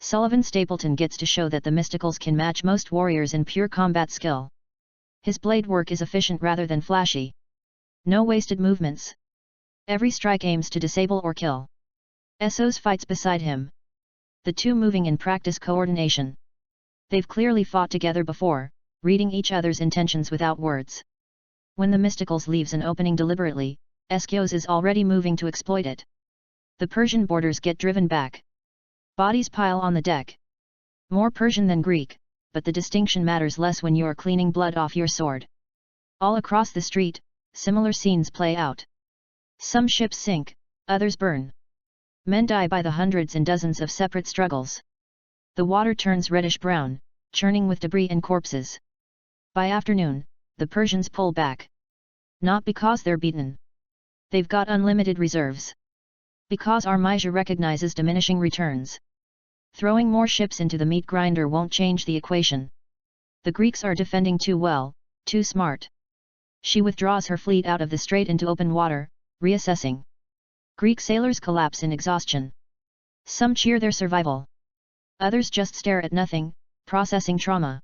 Sullivan Stapleton gets to show that Themistocles can match most warriors in pure combat skill. His blade work is efficient rather than flashy. No wasted movements. Every strike aims to disable or kill. Essos fights beside him. The two moving in practice coordination. They've clearly fought together before, reading each other's intentions without words. When Themistocles leaves an opening deliberately, Eschyos is already moving to exploit it. The Persian boarders get driven back. Bodies pile on the deck. More Persian than Greek, but the distinction matters less when you're cleaning blood off your sword. All across the street, similar scenes play out. Some ships sink, others burn. Men die by the hundreds in dozens of separate struggles. The water turns reddish-brown, churning with debris and corpses. By afternoon, the Persians pull back. Not because they're beaten. They've got unlimited reserves. Because Armisia recognizes diminishing returns. Throwing more ships into the meat grinder won't change the equation. The Greeks are defending too well, too smart. She withdraws her fleet out of the strait into open water, reassessing. Greek sailors collapse in exhaustion. Some cheer their survival. Others just stare at nothing, processing trauma.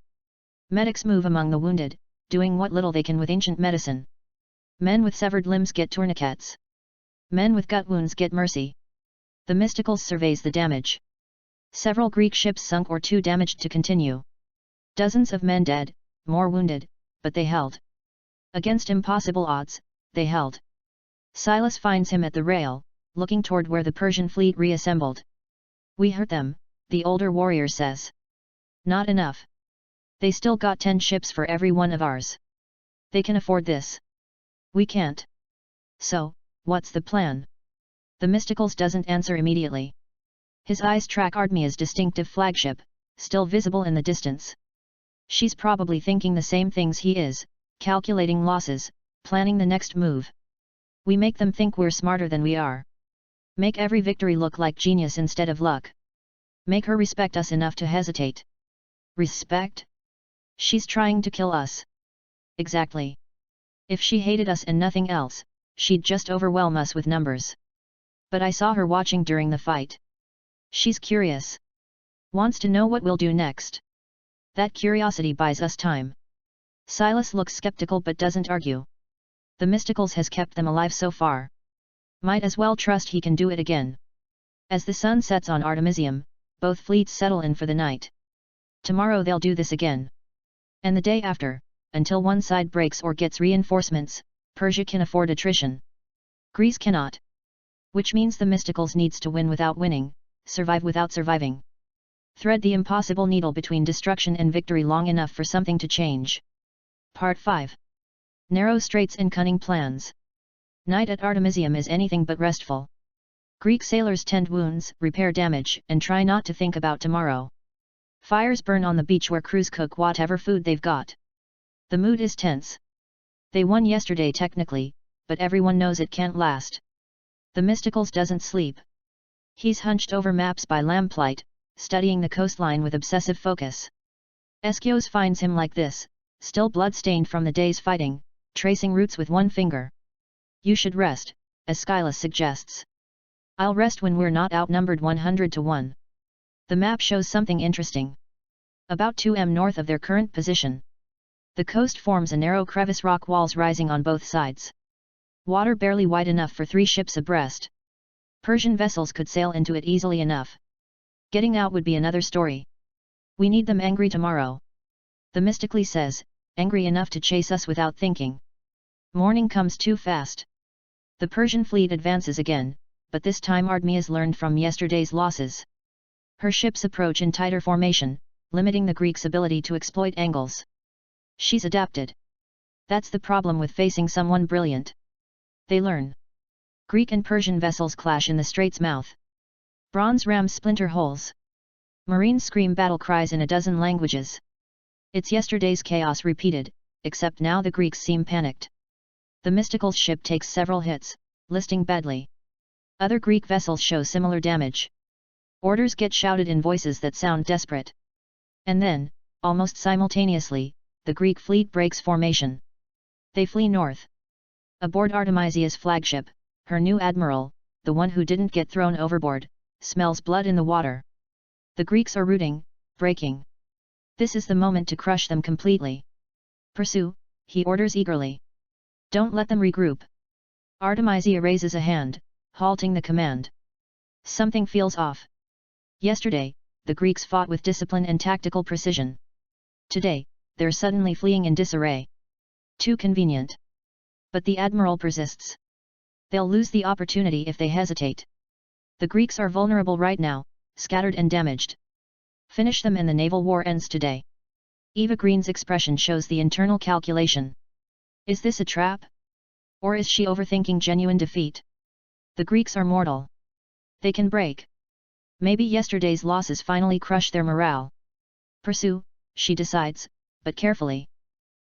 Medics move among the wounded, doing what little they can with ancient medicine. Men with severed limbs get tourniquets. Men with gut wounds get mercy. Themistocles surveys the damage. Several Greek ships sunk or too damaged to continue. Dozens of men dead, more wounded, but they held. Against impossible odds, they held. Silas finds him at the rail, looking toward where the Persian fleet reassembled. We hurt them, the older warrior says. Not enough. They still got 10 ships for every one of ours. They can afford this. We can't. So, what's the plan? Themistocles doesn't answer immediately. His eyes track Ardmia's distinctive flagship, still visible in the distance. She's probably thinking the same things he is, calculating losses, planning the next move. We make them think we're smarter than we are. Make every victory look like genius instead of luck. Make her respect us enough to hesitate. Respect? She's trying to kill us. Exactly. If she hated us and nothing else, she'd just overwhelm us with numbers. But I saw her watching during the fight. She's curious. Wants to know what we'll do next. That curiosity buys us time. Silas looks skeptical but doesn't argue. Themistocles has kept them alive so far. Might as well trust he can do it again. As the sun sets on Artemisium, both fleets settle in for the night. Tomorrow they'll do this again. And the day after, until one side breaks or gets reinforcements, Persia can afford attrition. Greece cannot. Which means Themistocles needs to win without winning, survive without surviving. Thread the impossible needle between destruction and victory long enough for something to change. Part 5. Narrow straits and cunning plans. Night at Artemisium is anything but restful. Greek sailors tend wounds, repair damage, and try not to think about tomorrow. Fires burn on the beach where crews cook whatever food they've got. The mood is tense. They won yesterday technically, but everyone knows it can't last. Themistocles doesn't sleep. He's hunched over maps by lamplight, studying the coastline with obsessive focus. Eschyos finds him like this, still blood-stained from the day's fighting, tracing routes with one finger. You should rest, Aeschylus suggests. I'll rest when we're not outnumbered 100 to 1. The map shows something interesting. About 2 m north of their current position. The coast forms a narrow crevice, rock walls rising on both sides. Water barely wide enough for 3 ships abreast. Persian vessels could sail into it easily enough. Getting out would be another story. We need them angry tomorrow. Themistocles says, angry enough to chase us without thinking. Morning comes too fast. The Persian fleet advances again, but this time Ardmia's learned from yesterday's losses. Her ships approach in tighter formation, limiting the Greeks' ability to exploit angles. She's adapted. That's the problem with facing someone brilliant. They learn. Greek and Persian vessels clash in the strait's mouth. Bronze rams splinter holes. Marines scream battle cries in a dozen languages. It's yesterday's chaos repeated, except now the Greeks seem panicked. Themistocles' ship takes several hits, listing badly. Other Greek vessels show similar damage. Orders get shouted in voices that sound desperate. And then, almost simultaneously, the Greek fleet breaks formation. They flee north. Aboard Artemisia's flagship, her new admiral, the one who didn't get thrown overboard, smells blood in the water. The Greeks are rooting, breaking. This is the moment to crush them completely. Pursue, he orders eagerly. Don't let them regroup. Artemisia raises a hand, halting the command. Something feels off. Yesterday, the Greeks fought with discipline and tactical precision. Today, they're suddenly fleeing in disarray. Too convenient. But the admiral persists. They'll lose the opportunity if they hesitate. The Greeks are vulnerable right now, scattered and damaged. Finish them and the naval war ends today. Eva Green's expression shows the internal calculation. Is this a trap? Or is she overthinking genuine defeat? The Greeks are mortal. They can break. Maybe yesterday's losses finally crush their morale. Pursue, she decides, but carefully.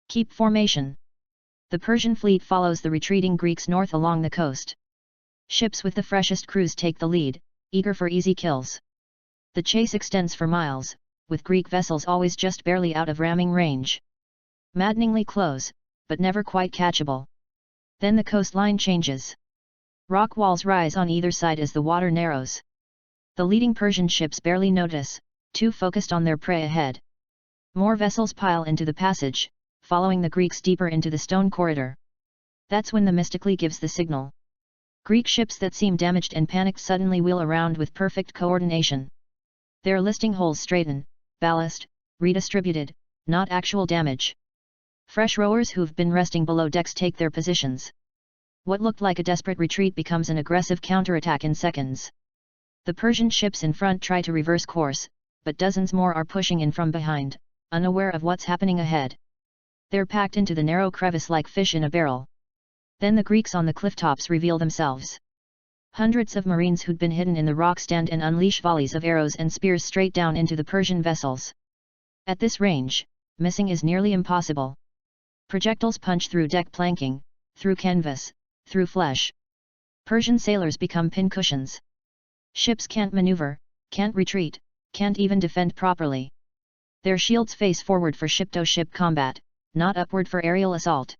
Keep formation. The Persian fleet follows the retreating Greeks north along the coast. Ships with the freshest crews take the lead, eager for easy kills. The chase extends for miles, with Greek vessels always just barely out of ramming range. Maddeningly close, but never quite catchable. Then the coastline changes. Rock walls rise on either side as the water narrows. The leading Persian ships barely notice, too focused on their prey ahead. More vessels pile into the passage, following the Greeks deeper into the stone corridor. That's when Themistocles gives the signal. Greek ships that seem damaged and panicked suddenly wheel around with perfect coordination. Their listing holes straighten, ballast, redistributed, not actual damage. Fresh rowers who've been resting below decks take their positions. What looked like a desperate retreat becomes an aggressive counterattack in seconds. The Persian ships in front try to reverse course, but dozens more are pushing in from behind, unaware of what's happening ahead. They're packed into the narrow crevice like fish in a barrel. Then the Greeks on the clifftops reveal themselves. Hundreds of Marines who'd been hidden in the rock stand and unleash volleys of arrows and spears straight down into the Persian vessels. At this range, missing is nearly impossible. Projectiles punch through deck planking, through canvas, through flesh. Persian sailors become pincushions. Ships can't maneuver, can't retreat, can't even defend properly. Their shields face forward for ship-to-ship combat, not upward for aerial assault.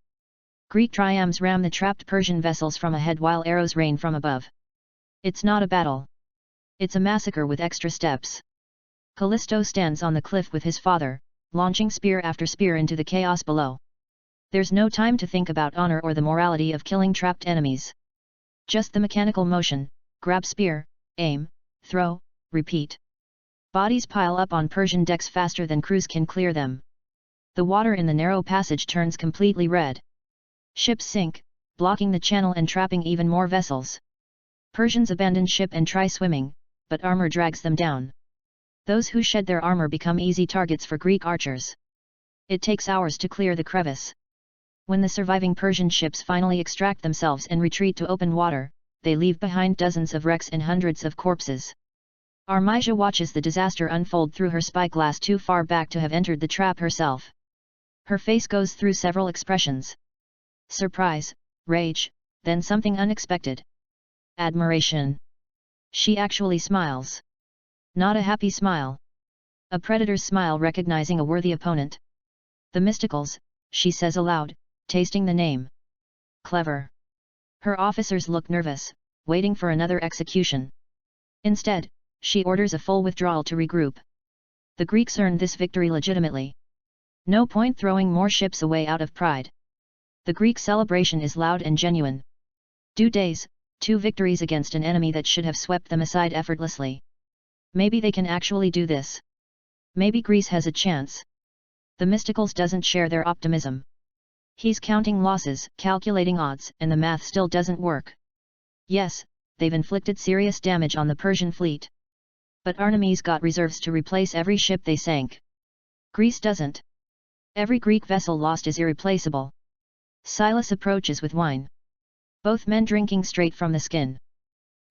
Greek triremes ram the trapped Persian vessels from ahead while arrows rain from above. It's not a battle. It's a massacre with extra steps. Callisto stands on the cliff with his father, launching spear after spear into the chaos below. There's no time to think about honor or the morality of killing trapped enemies. Just the mechanical motion, grab spear, aim, throw, repeat. Bodies pile up on Persian decks faster than crews can clear them. The water in the narrow passage turns completely red. Ships sink, blocking the channel and trapping even more vessels. Persians abandon ship and try swimming, but armor drags them down. Those who shed their armor become easy targets for Greek archers. It takes hours to clear the crevice. When the surviving Persian ships finally extract themselves and retreat to open water, they leave behind dozens of wrecks and hundreds of corpses. Artemisia watches the disaster unfold through her spyglass too far back to have entered the trap herself. Her face goes through several expressions. Surprise, rage, then something unexpected. Admiration. She actually smiles. Not a happy smile. A predator's smile recognizing a worthy opponent. Themistocles, she says aloud, tasting the name. Clever. Her officers look nervous, waiting for another execution. Instead, she orders a full withdrawal to regroup. The Greeks earned this victory legitimately. No point throwing more ships away out of pride. The Greek celebration is loud and genuine. 2 days, 2 victories against an enemy that should have swept them aside effortlessly. Maybe they can actually do this. Maybe Greece has a chance. The Mysticals doesn't share their optimism. He's counting losses, calculating odds, and the math still doesn't work. Yes, they've inflicted serious damage on the Persian fleet. But Artemis got reserves to replace every ship they sank. Greece doesn't. Every Greek vessel lost is irreplaceable. Silas approaches with wine. Both men drinking straight from the skin.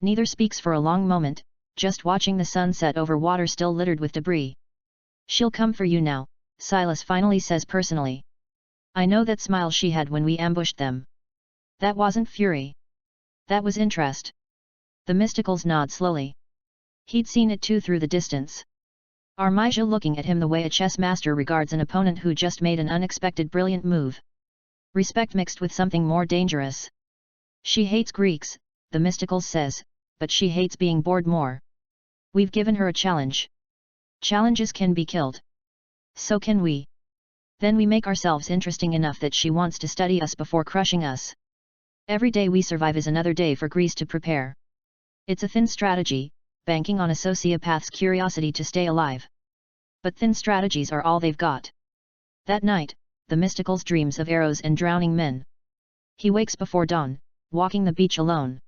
Neither speaks for a long moment, just watching the sun set over water still littered with debris. She'll come for you now, Silas finally says personally. I know that smile she had when we ambushed them. That wasn't fury. That was interest. The Mysticals nod slowly. He'd seen it too through the distance. Armija looking at him the way a chess master regards an opponent who just made an unexpected brilliant move. Respect mixed with something more dangerous. She hates Greeks, the Mysticals says, but she hates being bored more. We've given her a challenge. Challenges can be killed. So can we. Then we make ourselves interesting enough that she wants to study us before crushing us. Every day we survive is another day for Greece to prepare. It's a thin strategy, banking on a sociopath's curiosity to stay alive. But thin strategies are all they've got. That night, the Mysticals dreams of arrows and drowning men. He wakes before dawn, walking the beach alone.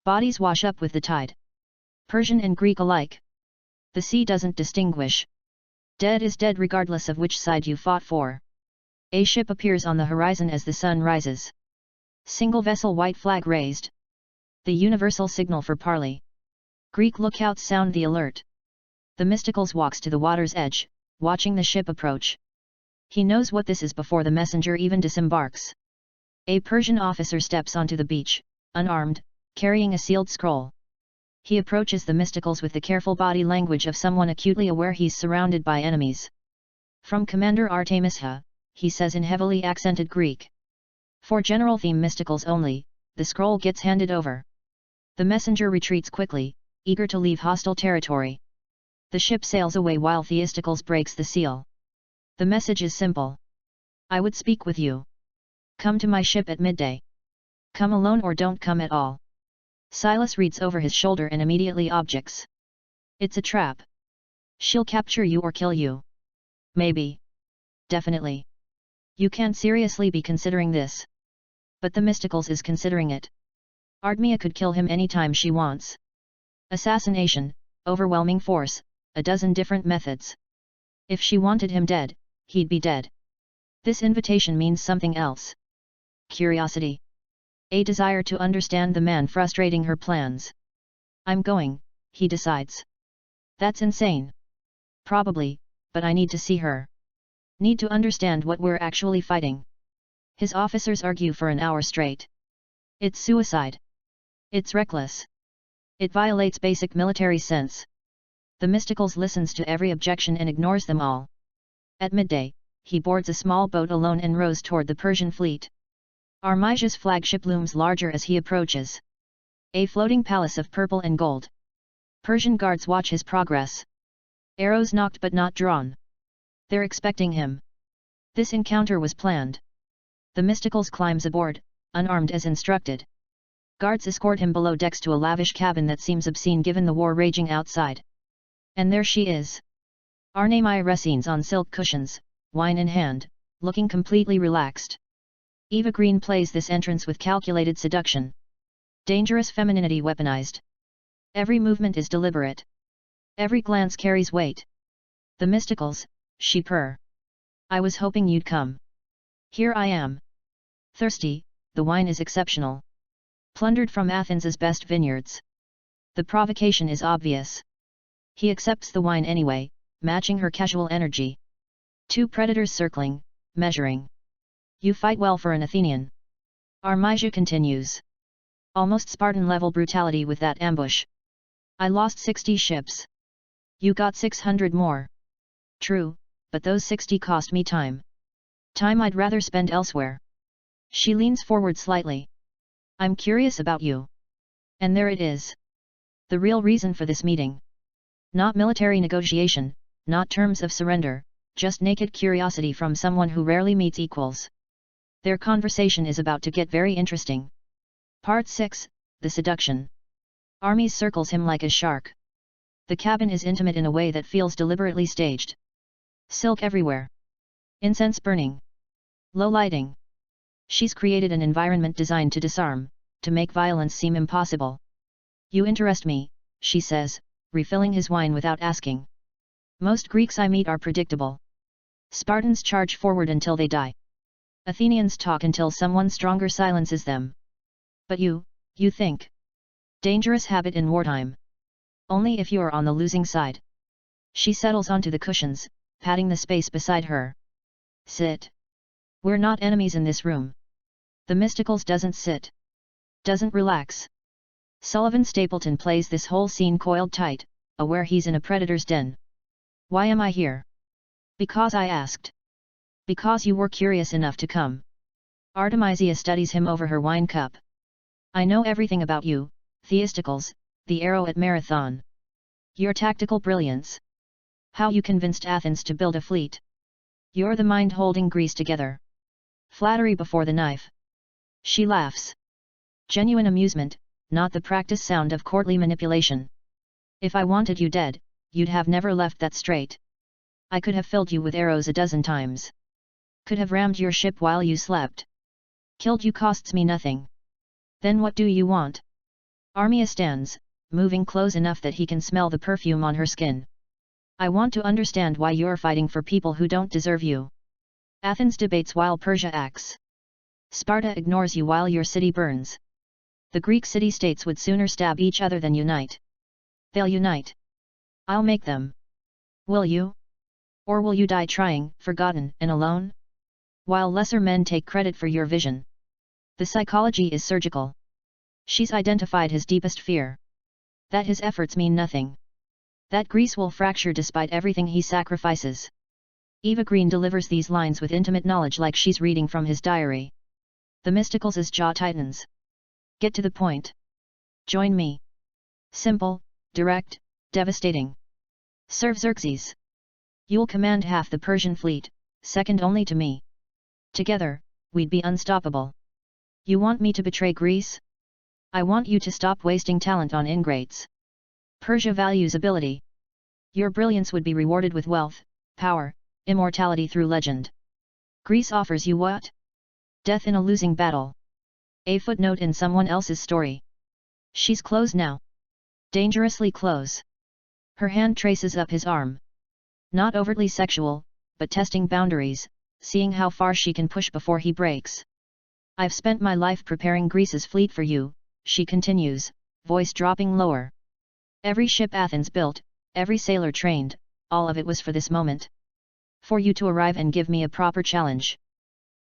Bodies wash up with the tide. Persian and Greek alike. The sea doesn't distinguish. Dead is dead regardless of which side you fought for. A ship appears on the horizon as the sun rises. Single vessel white flag raised. The universal signal for parley. Greek lookouts sound the alert. The Mysticals walks to the water's edge, watching the ship approach. He knows what this is before the messenger even disembarks. A Persian officer steps onto the beach, unarmed, carrying a sealed scroll. He approaches the Mysticals with the careful body language of someone acutely aware he's surrounded by enemies. From Commander Artemisha, he says in heavily accented Greek. For general theme Mysticals only, the scroll gets handed over. The messenger retreats quickly, eager to leave hostile territory. The ship sails away while Theisticals breaks the seal. The message is simple. I would speak with you. Come to my ship at midday. Come alone or don't come at all. Silas reads over his shoulder and immediately objects. It's a trap. She'll capture you or kill you. Maybe. Definitely. You can't seriously be considering this. But the Mysticals is considering it. Artemia could kill him anytime she wants. Assassination, overwhelming force, a dozen different methods. If she wanted him dead, he'd be dead. This invitation means something else. Curiosity. A desire to understand the man frustrating her plans. I'm going, he decides. That's insane. Probably, but I need to see her. Need to understand what we're actually fighting. His officers argue for an hour straight. It's suicide. It's reckless. It violates basic military sense. The Mysticals listens to every objection and ignores them all. At midday, he boards a small boat alone and rows toward the Persian fleet. Armija's flagship looms larger as he approaches. A floating palace of purple and gold. Persian guards watch his progress. Arrows nocked but not drawn. They're expecting him. This encounter was planned. The Mysticals climbs aboard, unarmed as instructed. Guards escort him below decks to a lavish cabin that seems obscene given the war raging outside. And there she is. Arnami Resines on silk cushions, wine in hand, looking completely relaxed. Eva Green plays this entrance with calculated seduction. Dangerous femininity weaponized. Every movement is deliberate. Every glance carries weight. The Mysticals, she purr. I was hoping you'd come. Here I am. Thirsty, the wine is exceptional. Plundered from Athens's best vineyards. The provocation is obvious. He accepts the wine anyway, matching her casual energy. Two predators circling, measuring. You fight well for an Athenian. Armija continues. Almost Spartan-level brutality with that ambush. I lost 60 ships. You got 600 more. True, but those 60 cost me time. Time I'd rather spend elsewhere. She leans forward slightly. I'm curious about you. And there it is. The real reason for this meeting. Not military negotiation, not terms of surrender, just naked curiosity from someone who rarely meets equals. Their conversation is about to get very interesting. Part 6, the seduction. Armies circles him like a shark. The cabin is intimate in a way that feels deliberately staged. Silk everywhere. Incense burning. Low lighting. She's created an environment designed to disarm, to make violence seem impossible. You interest me, she says, refilling his wine without asking. Most Greeks I meet are predictable. Spartans charge forward until they die. Athenians talk until someone stronger silences them. But you think. Dangerous habit in wartime. Only if you are on the losing side. She settles onto the cushions, patting the space beside her. Sit. We're not enemies in this room. The Mysticals doesn't sit. Doesn't relax. Sullivan Stapleton plays this whole scene coiled tight, aware he's in a predator's den. Why am I here? Because I asked. Because you were curious enough to come. Artemisia studies him over her wine cup. I know everything about you, Theisticals, the arrow at Marathon. Your tactical brilliance. How you convinced Athens to build a fleet. You're the mind holding Greece together. Flattery before the knife. She laughs. Genuine amusement, not the practiced sound of courtly manipulation. If I wanted you dead, you'd have never left that strait. I could have filled you with arrows a dozen times. Could have rammed your ship while you slept. Killed you costs me nothing. Then what do you want? Armia stands, moving close enough that he can smell the perfume on her skin. I want to understand why you're fighting for people who don't deserve you. Athens debates while Persia acts. Sparta ignores you while your city burns. The Greek city-states would sooner stab each other than unite. They'll unite. I'll make them. Will you? Or will you die trying, forgotten and alone? While lesser men take credit for your vision. The psychology is surgical. She's identified his deepest fear. That his efforts mean nothing. That Greece will fracture despite everything he sacrifices. Eva Green delivers these lines with intimate knowledge like she's reading from his diary. The Mysticals' jaw tightens. Get to the point. Join me. Simple, direct, devastating. Serve Xerxes. You'll command half the Persian fleet, second only to me. Together, we'd be unstoppable. You want me to betray Greece? I want you to stop wasting talent on ingrates. Persia values ability. Your brilliance would be rewarded with wealth, power, immortality through legend. Greece offers you what? Death in a losing battle. A footnote in someone else's story. She's close now. Dangerously close. Her hand traces up his arm. Not overtly sexual, but testing boundaries, seeing how far she can push before he breaks. I've spent my life preparing Greece's fleet for you, she continues, voice dropping lower. Every ship Athens built, every sailor trained, all of it was for this moment. For you to arrive and give me a proper challenge.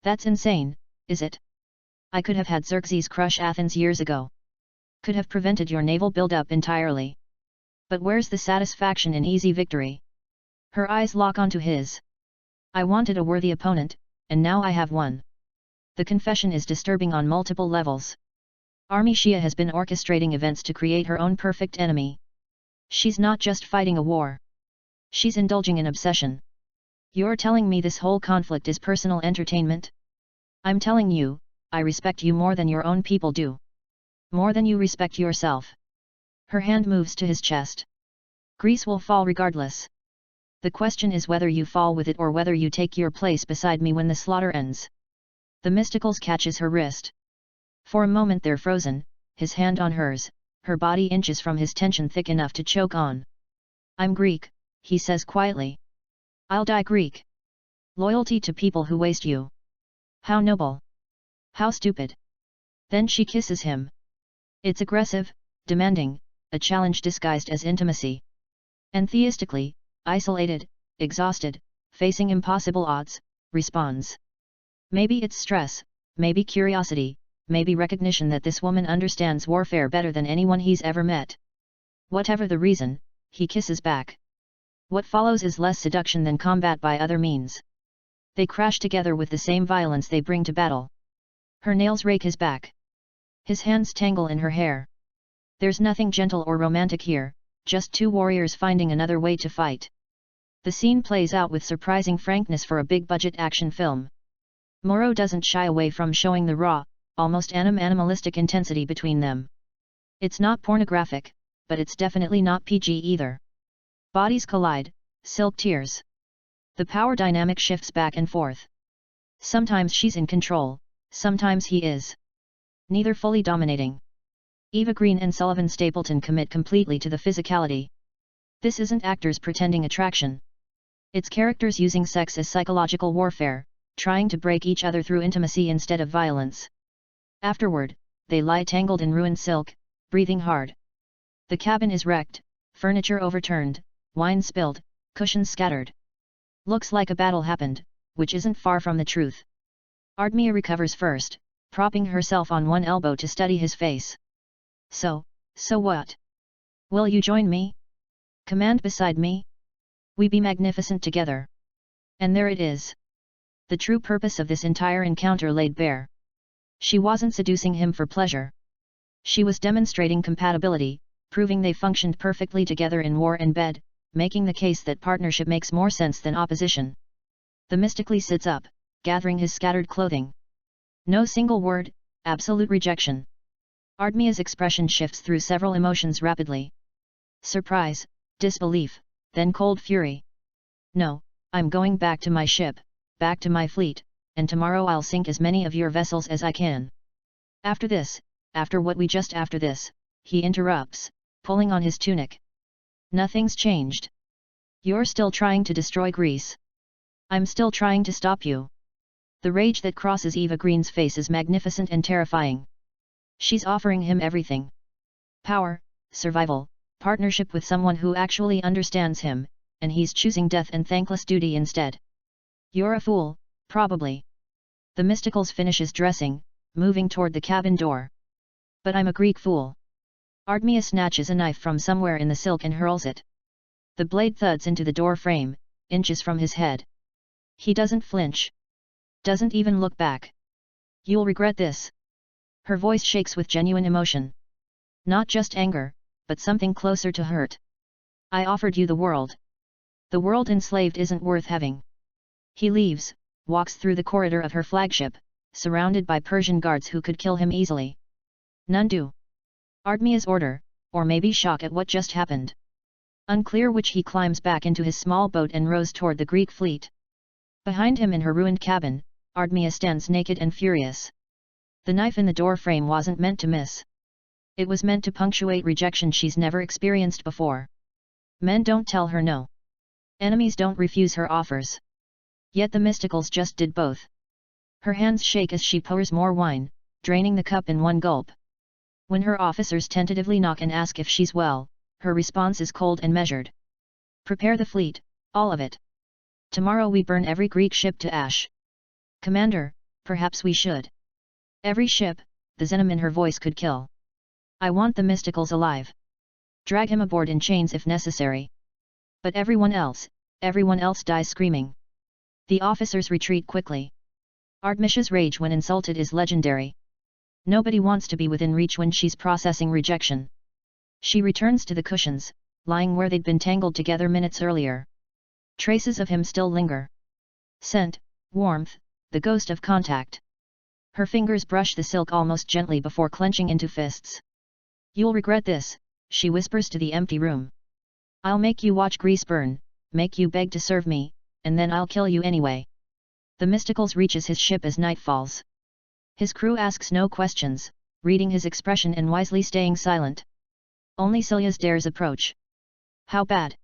That's insane, is it? I could have had Xerxes crush Athens years ago. Could have prevented your naval build-up entirely. But where's the satisfaction in easy victory? Her eyes lock onto his. I wanted a worthy opponent, and now I have one. The confession is disturbing on multiple levels. Artemisia has been orchestrating events to create her own perfect enemy. She's not just fighting a war. She's indulging in obsession. You're telling me this whole conflict is personal entertainment? I'm telling you, I respect you more than your own people do. More than you respect yourself. Her hand moves to his chest. Greece will fall regardless. The question is whether you fall with it or whether you take your place beside me when the slaughter ends. The Mysticals catches her wrist. For a moment they're frozen, his hand on hers, her body inches from his tension thick enough to choke on. I'm Greek, he says quietly. I'll die Greek. Loyalty to people who waste you. How noble. How stupid. Then she kisses him. It's aggressive, demanding, a challenge disguised as intimacy. And theistically, isolated, exhausted, facing impossible odds, responds. Maybe it's stress, maybe curiosity, maybe recognition that this woman understands warfare better than anyone he's ever met. Whatever the reason, he kisses back. What follows is less seduction than combat by other means. They crash together with the same violence they bring to battle. Her nails rake his back. His hands tangle in her hair. There's nothing gentle or romantic here, just two warriors finding another way to fight. The scene plays out with surprising frankness for a big-budget action film. Moro doesn't shy away from showing the raw, almost animalistic intensity between them. It's not pornographic, but it's definitely not PG either. Bodies collide, silk tears. The power dynamic shifts back and forth. Sometimes she's in control, sometimes he is. Neither fully dominating. Eva Green and Sullivan Stapleton commit completely to the physicality. This isn't actors pretending attraction. It's characters using sex as psychological warfare, trying to break each other through intimacy instead of violence. Afterward, they lie tangled in ruined silk, breathing hard. The cabin is wrecked, furniture overturned, wine spilled, cushions scattered. Looks like a battle happened, which isn't far from the truth. Ardmia recovers first, propping herself on one elbow to study his face. So what? Will you join me? Command beside me? We be magnificent together. And there it is. The true purpose of this entire encounter laid bare. She wasn't seducing him for pleasure. She was demonstrating compatibility, proving they functioned perfectly together in war and bed, making the case that partnership makes more sense than opposition. Themistocles sits up, gathering his scattered clothing. No single word, absolute rejection. Ardmia's expression shifts through several emotions rapidly. Surprise, disbelief, then cold fury. No, I'm going back to my ship, back to my fleet, and tomorrow I'll sink as many of your vessels as I can. After this, after this, he interrupts, pulling on his tunic. Nothing's changed. You're still trying to destroy Greece. I'm still trying to stop you. The rage that crosses Eva Green's face is magnificent and terrifying. She's offering him everything. Power, survival, partnership with someone who actually understands him, and he's choosing death and thankless duty instead. You're a fool, probably. Themistocles finishes dressing, moving toward the cabin door. But I'm a Greek fool. Ardmia snatches a knife from somewhere in the silk and hurls it. The blade thuds into the door frame, inches from his head. He doesn't flinch. Doesn't even look back. You'll regret this. Her voice shakes with genuine emotion. Not just anger, but something closer to hurt. I offered you the world. The world enslaved isn't worth having. He leaves, walks through the corridor of her flagship, surrounded by Persian guards who could kill him easily. None do. Ardmia's order, or maybe shock at what just happened. Unclear which, he climbs back into his small boat and rows toward the Greek fleet. Behind him in her ruined cabin, Ardmia stands naked and furious. The knife in the door frame wasn't meant to miss. It was meant to punctuate rejection she's never experienced before. Men don't tell her no. Enemies don't refuse her offers. Yet Themistocles just did both. Her hands shake as she pours more wine, draining the cup in one gulp. When her officers tentatively knock and ask if she's well, her response is cold and measured. Prepare the fleet, all of it. Tomorrow we burn every Greek ship to ash. Commander, perhaps we should. Every ship, the venom in her voice could kill. I want Themistocles alive. Drag him aboard in chains if necessary. But everyone else dies screaming. The officers retreat quickly. Ardmia's rage when insulted is legendary. Nobody wants to be within reach when she's processing rejection. She returns to the cushions, lying where they'd been tangled together minutes earlier. Traces of him still linger. Scent, warmth, the ghost of contact. Her fingers brush the silk almost gently before clenching into fists. You'll regret this, she whispers to the empty room. I'll make you watch Greece burn, make you beg to serve me, and then I'll kill you anyway. Themistocles reaches his ship as night falls. His crew asks no questions, reading his expression and wisely staying silent. Only Celia's dares approach. How bad?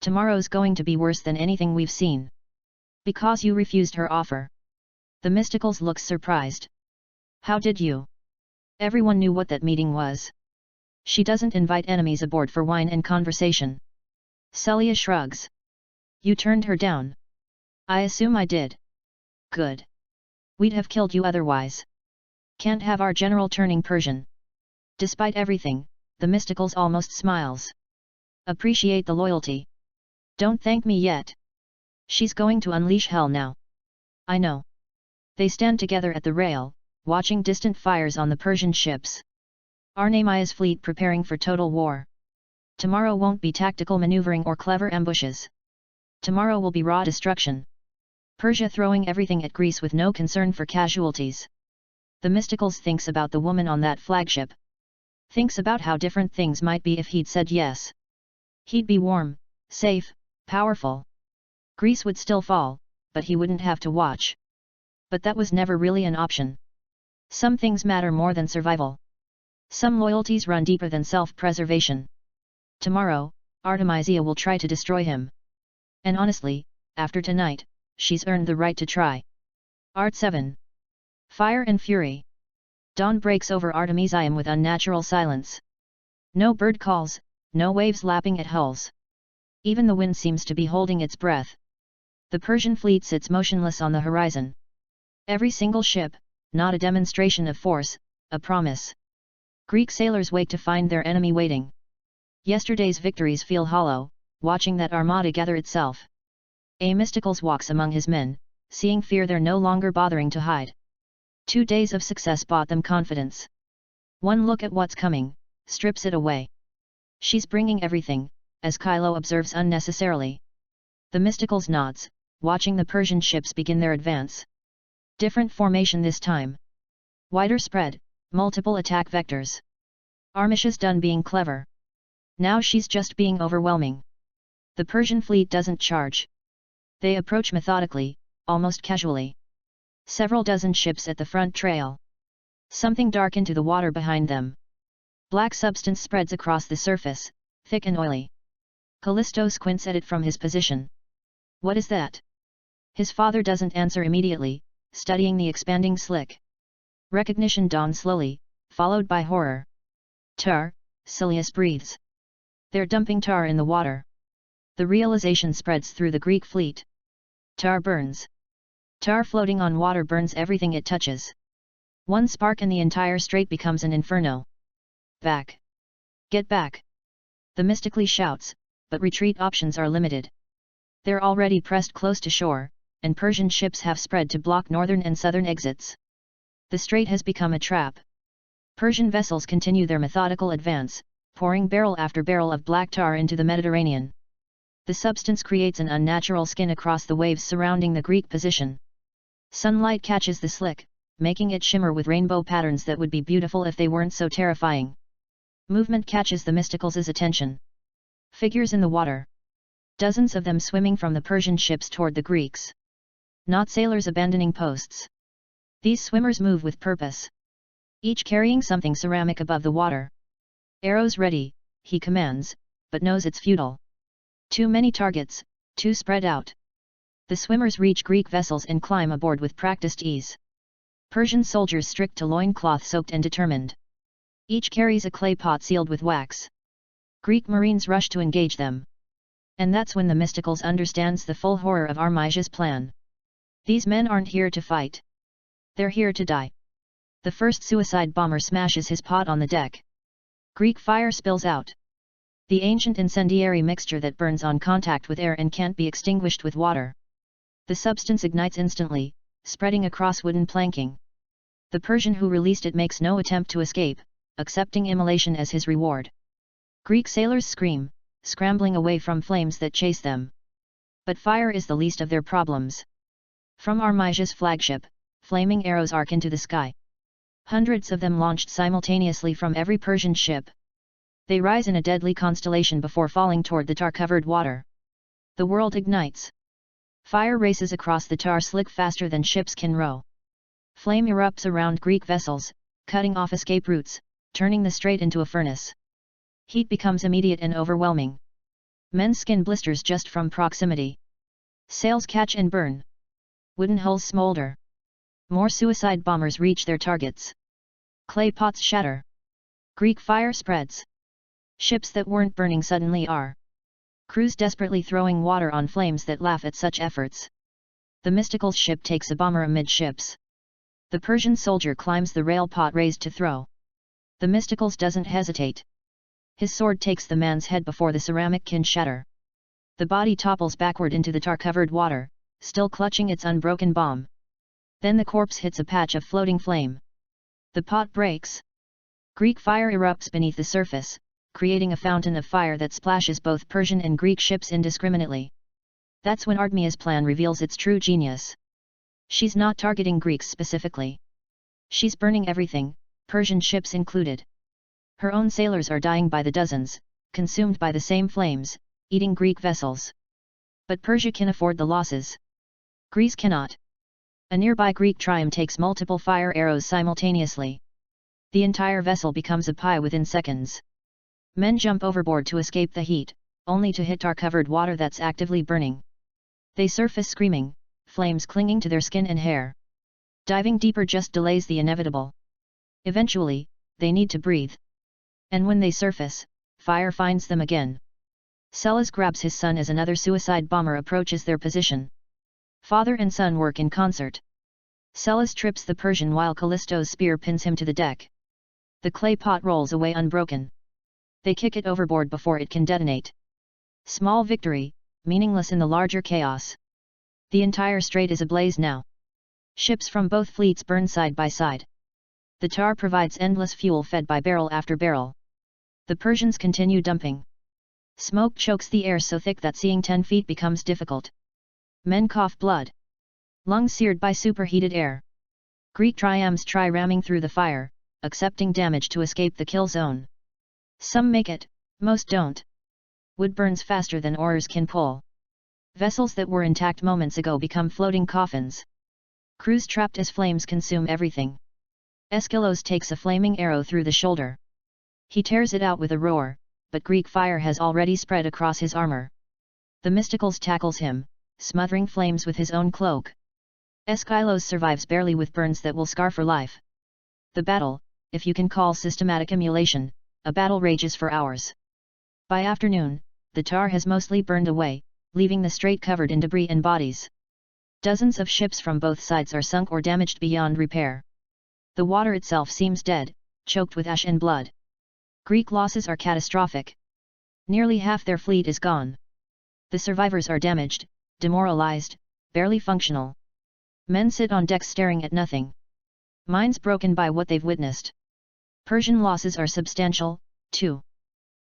Tomorrow's going to be worse than anything we've seen. Because you refused her offer. Themistocles looks surprised. How did you? Everyone knew what that meeting was. She doesn't invite enemies aboard for wine and conversation. Celia shrugs. You turned her down. I assume I did. Good. We'd have killed you otherwise. Can't have our general turning Persian. Despite everything, Themistocles almost smiles. Appreciate the loyalty. Don't thank me yet. She's going to unleash hell now. I know. They stand together at the rail, watching distant fires on the Persian ships. Arnemia's fleet preparing for total war. Tomorrow won't be tactical maneuvering or clever ambushes. Tomorrow will be raw destruction. Persia throwing everything at Greece with no concern for casualties. Themistocles thinks about the woman on that flagship. Thinks about how different things might be if he'd said yes. He'd be warm, safe, powerful. Greece would still fall, but he wouldn't have to watch. But that was never really an option. Some things matter more than survival. Some loyalties run deeper than self-preservation. Tomorrow, Artemisia will try to destroy him. And honestly, after tonight, she's earned the right to try. Art 7. Fire and Fury. Dawn breaks over Artemisium with unnatural silence. No bird calls, no waves lapping at hulls. Even the wind seems to be holding its breath. The Persian fleet sits motionless on the horizon. Every single ship, not a demonstration of force, a promise. Greek sailors wake to find their enemy waiting. Yesterday's victories feel hollow, watching that armada gather itself. Mysticles walks among his men, seeing fear they're no longer bothering to hide. 2 days of success bought them confidence. One look at what's coming, strips it away. She's bringing everything, as Kylo observes unnecessarily. The Mysticles nods, watching the Persian ships begin their advance. Different formation this time. Wider spread, multiple attack vectors. Armisha's done being clever. Now she's just being overwhelming. The Persian fleet doesn't charge. They approach methodically, almost casually. Several dozen ships at the front trail. Something dark into the water behind them. Black substance spreads across the surface, thick and oily. Callisto squints at it from his position. What is that? His father doesn't answer immediately, studying the expanding slick. Recognition dawns slowly, followed by horror. Tar, Silius breathes. They're dumping tar in the water. The realization spreads through the Greek fleet. Tar burns. Tar floating on water burns everything it touches. One spark and the entire strait becomes an inferno. Back! Get back! The mystically shouts, but retreat options are limited. They're already pressed close to shore, and Persian ships have spread to block northern and southern exits. The strait has become a trap. Persian vessels continue their methodical advance, pouring barrel after barrel of black tar into the Mediterranean. The substance creates an unnatural skin across the waves surrounding the Greek position. Sunlight catches the slick, making it shimmer with rainbow patterns that would be beautiful if they weren't so terrifying. Movement catches the Mysticles' attention. Figures in the water. Dozens of them swimming from the Persian ships toward the Greeks. Not sailors abandoning posts. These swimmers move with purpose. Each carrying something ceramic above the water. Arrows ready, he commands, but knows it's futile. Too many targets, too spread out. The swimmers reach Greek vessels and climb aboard with practiced ease. Persian soldiers stripped to loincloth soaked and determined. Each carries a clay pot sealed with wax. Greek marines rush to engage them. And that's when the Mysticles understands the full horror of Armisia's plan. These men aren't here to fight. They're here to die. The first suicide bomber smashes his pot on the deck. Greek fire spills out. The ancient incendiary mixture that burns on contact with air and can't be extinguished with water. The substance ignites instantly, spreading across wooden planking. The Persian who released it makes no attempt to escape, accepting immolation as his reward. Greek sailors scream, scrambling away from flames that chase them. But fire is the least of their problems. From Armisia's flagship, flaming arrows arc into the sky. Hundreds of them launched simultaneously from every Persian ship. They rise in a deadly constellation before falling toward the tar-covered water. The world ignites. Fire races across the tar slick faster than ships can row. Flame erupts around Greek vessels, cutting off escape routes, turning the strait into a furnace. Heat becomes immediate and overwhelming. Men's skin blisters just from proximity. Sails catch and burn. Wooden hulls smolder. More suicide bombers reach their targets. Clay pots shatter. Greek fire spreads. Ships that weren't burning suddenly are. Crews desperately throwing water on flames that laugh at such efforts. The Mysticals' ship takes a bomber amidships. The Persian soldier climbs the rail pot raised to throw. The Mysticals doesn't hesitate. His sword takes the man's head before the ceramic can shatter. The body topples backward into the tar-covered water, still clutching its unbroken bomb. Then the corpse hits a patch of floating flame. The pot breaks. Greek fire erupts beneath the surface, creating a fountain of fire that splashes both Persian and Greek ships indiscriminately. That's when Artemia's plan reveals its true genius. She's not targeting Greeks specifically. She's burning everything, Persian ships included. Her own sailors are dying by the dozens, consumed by the same flames, eating Greek vessels. But Persia can afford the losses. Greece cannot. A nearby Greek triumph takes multiple fire arrows simultaneously. The entire vessel becomes a pie within seconds. Men jump overboard to escape the heat, only to hit tar-covered water that's actively burning. They surface screaming, flames clinging to their skin and hair. Diving deeper just delays the inevitable. Eventually, they need to breathe. And when they surface, fire finds them again. Seleucus grabs his son as another suicide bomber approaches their position. Father and son work in concert. Seleucus trips the Persian while Callisto's spear pins him to the deck. The clay pot rolls away unbroken. They kick it overboard before it can detonate. Small victory, meaningless in the larger chaos. The entire strait is ablaze now. Ships from both fleets burn side by side. The tar provides endless fuel fed by barrel after barrel. The Persians continue dumping. Smoke chokes the air so thick that seeing 10 feet becomes difficult. Men cough blood. Lungs seared by superheated air. Greek triumphs try ramming through the fire, accepting damage to escape the kill zone. Some make it, most don't. Wood burns faster than oars can pull. Vessels that were intact moments ago become floating coffins. Crews trapped as flames consume everything. Aeschylus takes a flaming arrow through the shoulder. He tears it out with a roar, but Greek fire has already spread across his armor. The Mysticals tackles him, smothering flames with his own cloak. Aeschylus survives barely with burns that will scar for life. The battle, if you can call systematic emulation, a battle rages for hours. By afternoon, the tar has mostly burned away, leaving the strait covered in debris and bodies. Dozens of ships from both sides are sunk or damaged beyond repair. The water itself seems dead, choked with ash and blood. Greek losses are catastrophic. Nearly half their fleet is gone. The survivors are damaged, demoralized, barely functional. Men sit on decks staring at nothing. Minds broken by what they've witnessed. Persian losses are substantial, too.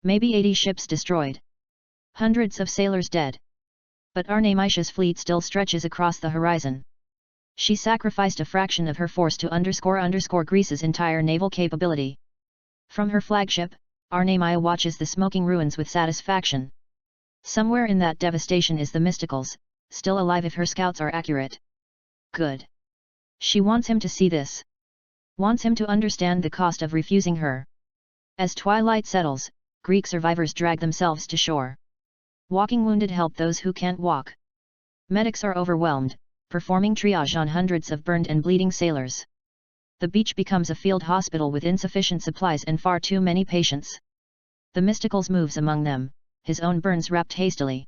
Maybe 80 ships destroyed. Hundreds of sailors dead. But Arnamaisha's fleet still stretches across the horizon. She sacrificed a fraction of her force to underscore Greece's entire naval capability. From her flagship, Arnamaia watches the smoking ruins with satisfaction. Somewhere in that devastation is the Mysticals, still alive if her scouts are accurate. Good. She wants him to see this. Wants him to understand the cost of refusing her. As twilight settles, Greek survivors drag themselves to shore. Walking wounded help those who can't walk. Medics are overwhelmed, performing triage on hundreds of burned and bleeding sailors. The beach becomes a field hospital with insufficient supplies and far too many patients. The Mysticals moves among them, his own burns wrapped hastily.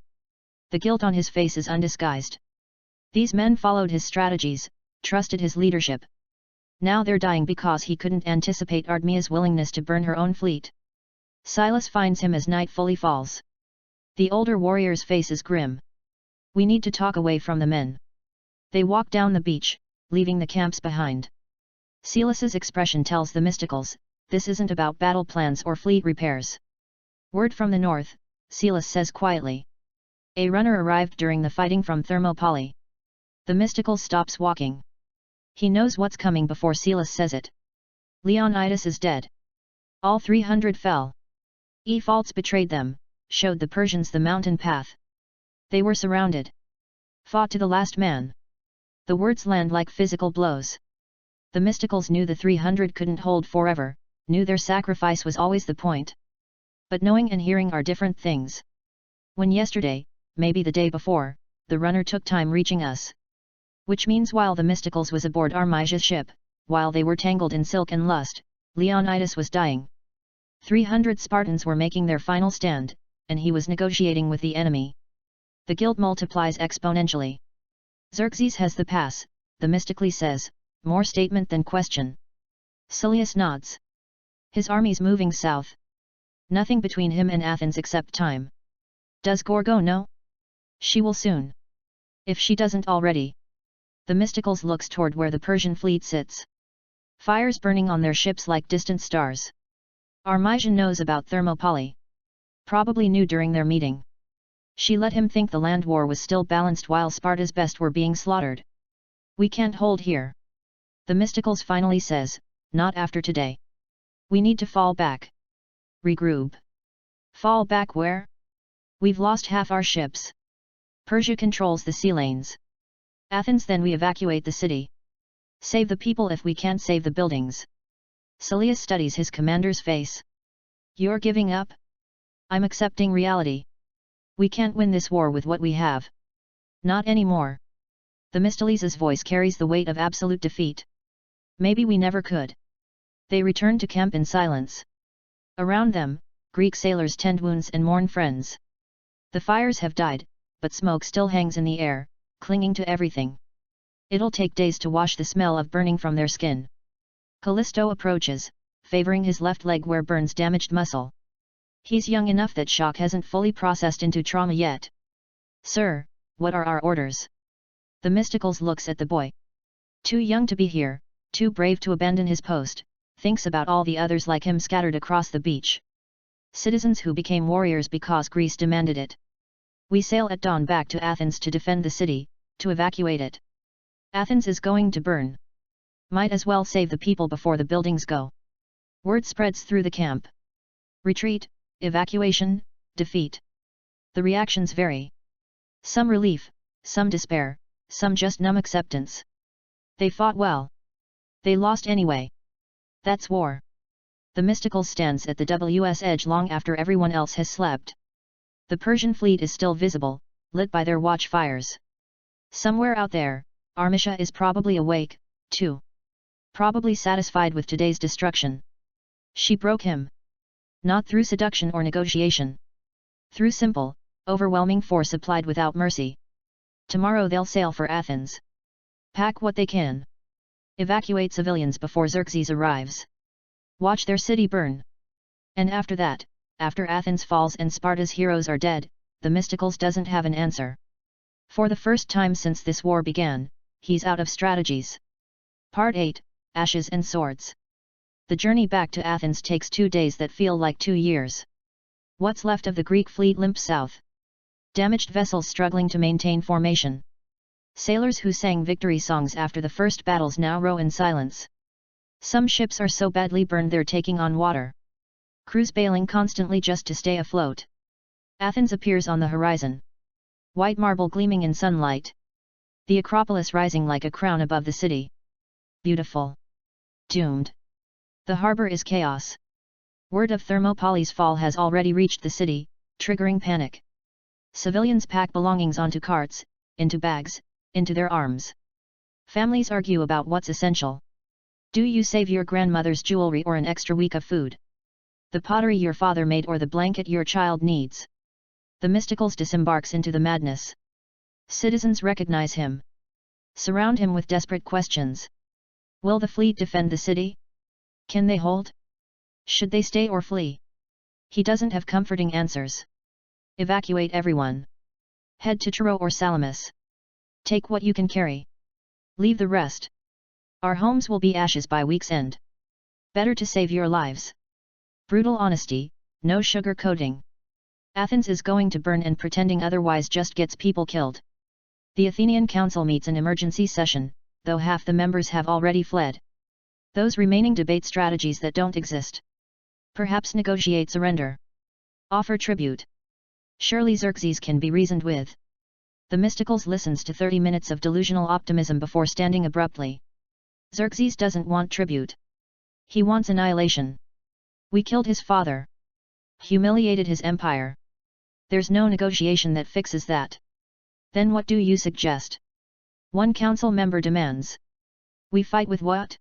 The guilt on his face is undisguised. These men followed his strategies, trusted his leadership. Now they're dying because he couldn't anticipate Ardmia's willingness to burn her own fleet. Silas finds him as night fully falls. The older warrior's face is grim. We need to talk away from the men. They walk down the beach, leaving the camps behind. Silas's expression tells the Mysticals, this isn't about battle plans or fleet repairs. Word from the north, Silas says quietly. A runner arrived during the fighting from Thermopylae. The Mysticals stops walking. He knows what's coming before Silas says it. Leonidas is dead. All 300 fell. Ephaltes betrayed them, showed the Persians the mountain path. They were surrounded. Fought to the last man. The words land like physical blows. The Mysticals knew the 300 couldn't hold forever, knew their sacrifice was always the point. But knowing and hearing are different things. When yesterday, maybe the day before, the runner took time reaching us. Which means while the Mysticals was aboard Armisia's ship, while they were tangled in silk and lust, Leonidas was dying. 300 Spartans were making their final stand, and he was negotiating with the enemy. The guilt multiplies exponentially. Xerxes has the pass, Themistocles says, more statement than question. Silius nods. His army's moving south. Nothing between him and Athens except time. Does Gorgo know? She will soon. If she doesn't already. The Mysticals looks toward where the Persian fleet sits. Fires burning on their ships like distant stars. Armisia knows about Thermopylae. Probably knew during their meeting. She let him think the land war was still balanced while Sparta's best were being slaughtered. We can't hold here. The Mysticals finally says, not after today. We need to fall back. Regroup. Fall back where? We've lost half our ships. Persia controls the sea lanes. Athens, then we evacuate the city. Save the people if we can't save the buildings. Silius studies his commander's face. You're giving up? I'm accepting reality. We can't win this war with what we have. Not anymore. Themistocles' voice carries the weight of absolute defeat. Maybe we never could. They return to camp in silence. Around them, Greek sailors tend wounds and mourn friends. The fires have died, but smoke still hangs in the air, clinging to everything. It'll take days to wash the smell of burning from their skin. Callisto approaches, favoring his left leg where burns damaged muscle. He's young enough that shock hasn't fully processed into trauma yet. Sir, what are our orders? Themistocles looks at the boy. Too young to be here, too brave to abandon his post, thinks about all the others like him scattered across the beach. Citizens who became warriors because Greece demanded it. We sail at dawn back to Athens to defend the city, to evacuate it. Athens is going to burn. Might as well save the people before the buildings go. Word spreads through the camp. Retreat, evacuation, defeat. The reactions vary. Some relief, some despair, some just numb acceptance. They fought well. They lost anyway. That's war. Themistocles stands at the WS edge long after everyone else has slept. The Persian fleet is still visible, lit by their watch fires. Somewhere out there, Armitia is probably awake, too. Probably satisfied with today's destruction. She broke him. Not through seduction or negotiation. Through simple, overwhelming force applied without mercy. Tomorrow they'll sail for Athens. Pack what they can. Evacuate civilians before Xerxes arrives. Watch their city burn. And after that, after Athens falls and Sparta's heroes are dead, Themistocles doesn't have an answer. For the first time since this war began, he's out of strategies. Part 8, Ashes and Swords. The journey back to Athens takes 2 days that feel like 2 years. What's left of the Greek fleet limps south. Damaged vessels struggling to maintain formation. Sailors who sang victory songs after the first battles now row in silence. Some ships are so badly burned they're taking on water. Crews bailing constantly just to stay afloat. Athens appears on the horizon. White marble gleaming in sunlight. The Acropolis rising like a crown above the city. Beautiful. Doomed. The harbor is chaos. Word of Thermopylae's fall has already reached the city, triggering panic. Civilians pack belongings onto carts, into bags, into their arms. Families argue about what's essential. Do you save your grandmother's jewelry or an extra week of food? The pottery your father made or the blanket your child needs? Themistocles disembarks into the madness. Citizens recognize him. Surround him with desperate questions. Will the fleet defend the city? Can they hold? Should they stay or flee? He doesn't have comforting answers. Evacuate everyone. Head to Truro or Salamis. Take what you can carry. Leave the rest. Our homes will be ashes by week's end. Better to save your lives. Brutal honesty, no sugar-coating. Athens is going to burn and pretending otherwise just gets people killed. The Athenian Council meets an emergency session, though half the members have already fled. Those remaining debate strategies that don't exist. Perhaps negotiate surrender. Offer tribute. Surely Xerxes can be reasoned with. Themistocles listens to 30 minutes of delusional optimism before standing abruptly. Xerxes doesn't want tribute. He wants annihilation. We killed his father. Humiliated his empire. There's no negotiation that fixes that. Then what do you suggest? One council member demands. We fight with what?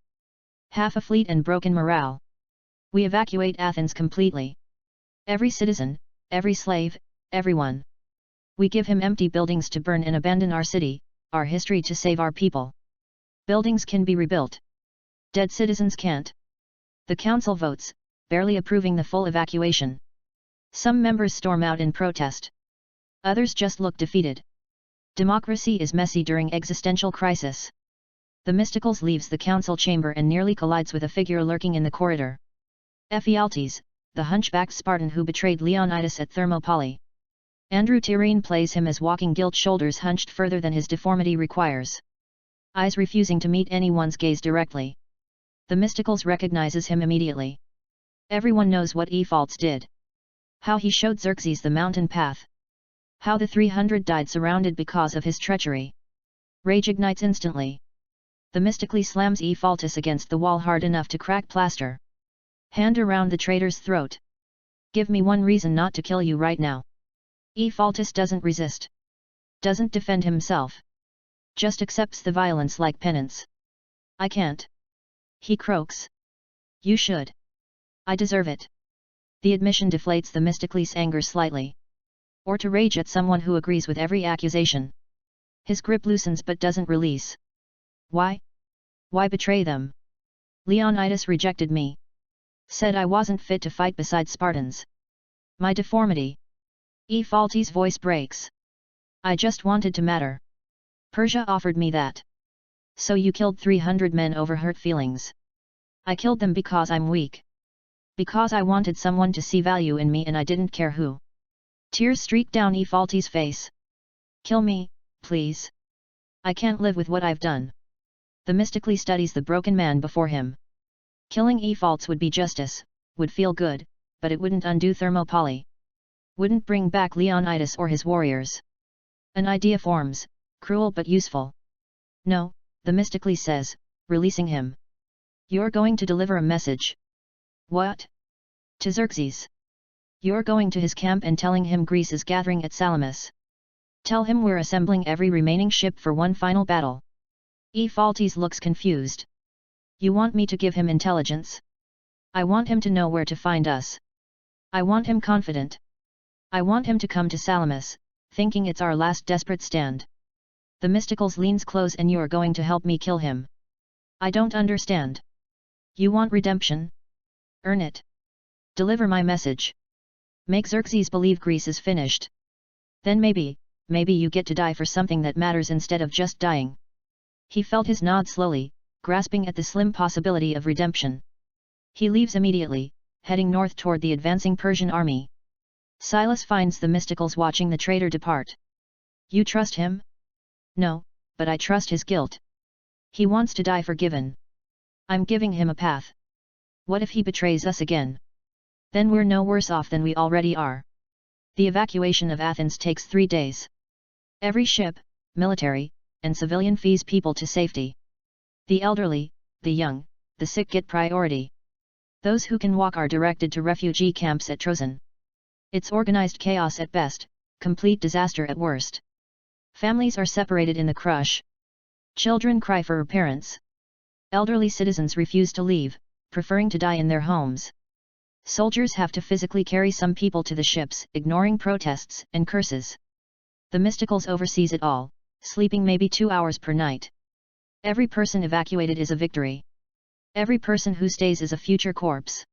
Half a fleet and broken morale. We evacuate Athens completely. Every citizen, every slave, everyone. We give him empty buildings to burn and abandon our city, our history to save our people. Buildings can be rebuilt. Dead citizens can't. The council votes, barely approving the full evacuation. Some members storm out in protest. Others just look defeated. Democracy is messy during existential crisis. Themistocles leaves the council chamber and nearly collides with a figure lurking in the corridor. Ephialtes, the hunchbacked Spartan who betrayed Leonidas at Thermopylae. Andrew Tyrrhene plays him as walking gilt, shoulders hunched further than his deformity requires. Eyes refusing to meet anyone's gaze directly. Themistocles recognizes him immediately. Everyone knows what Ephaltes did. How he showed Xerxes the mountain path. How the 300 died surrounded because of his treachery. Rage ignites instantly. Themistocles slams Ephaltes against the wall hard enough to crack plaster. Hand around the traitor's throat. Give me one reason not to kill you right now. Ephaltes doesn't resist. Doesn't defend himself. Just accepts the violence like penance. I can't. He croaks. You should. I deserve it. The admission deflates Themistocles' anger slightly. Or to rage at someone who agrees with every accusation. His grip loosens but doesn't release. Why? Why betray them? Leonidas rejected me. Said I wasn't fit to fight beside Spartans. My deformity. Ephaltes' voice breaks. I just wanted to matter. Persia offered me that. So you killed 300 men over hurt feelings. I killed them because I'm weak. Because I wanted someone to see value in me and I didn't care who. Tears streaked down Ephaltes' face. Kill me, please. I can't live with what I've done. Themistocles studies the broken man before him. Killing Ephaltes would be justice, would feel good, but it wouldn't undo Thermopylae. Wouldn't bring back Leonidas or his warriors. An idea forms, cruel but useful. No, Themistocles says, releasing him. You're going to deliver a message. What? To Xerxes. You're going to his camp and telling him Greece is gathering at Salamis. Tell him we're assembling every remaining ship for one final battle. Ephaltes looks confused. You want me to give him intelligence? I want him to know where to find us. I want him confident. I want him to come to Salamis, thinking it's our last desperate stand. Themistocles leans close and you're going to help me kill him. I don't understand. You want redemption? Earn it. Deliver my message. Make Xerxes believe Greece is finished. Then maybe you get to die for something that matters instead of just dying. He felt his nod slowly, grasping at the slim possibility of redemption. He leaves immediately, heading north toward the advancing Persian army. Silas finds Themistocles watching the traitor depart. You trust him? No, but I trust his guilt. He wants to die forgiven. I'm giving him a path. What if he betrays us again? Then we're no worse off than we already are. The evacuation of Athens takes 3 days. Every ship, military, and civilian fees people to safety. The elderly, the young, the sick get priority. Those who can walk are directed to refugee camps at Troezen. It's organized chaos at best, complete disaster at worst. Families are separated in the crush. Children cry for parents. Elderly citizens refuse to leave, preferring to die in their homes. Soldiers have to physically carry some people to the ships, ignoring protests and curses. Themistocles oversees it all, sleeping maybe 2 hours per night. Every person evacuated is a victory. Every person who stays is a future corpse.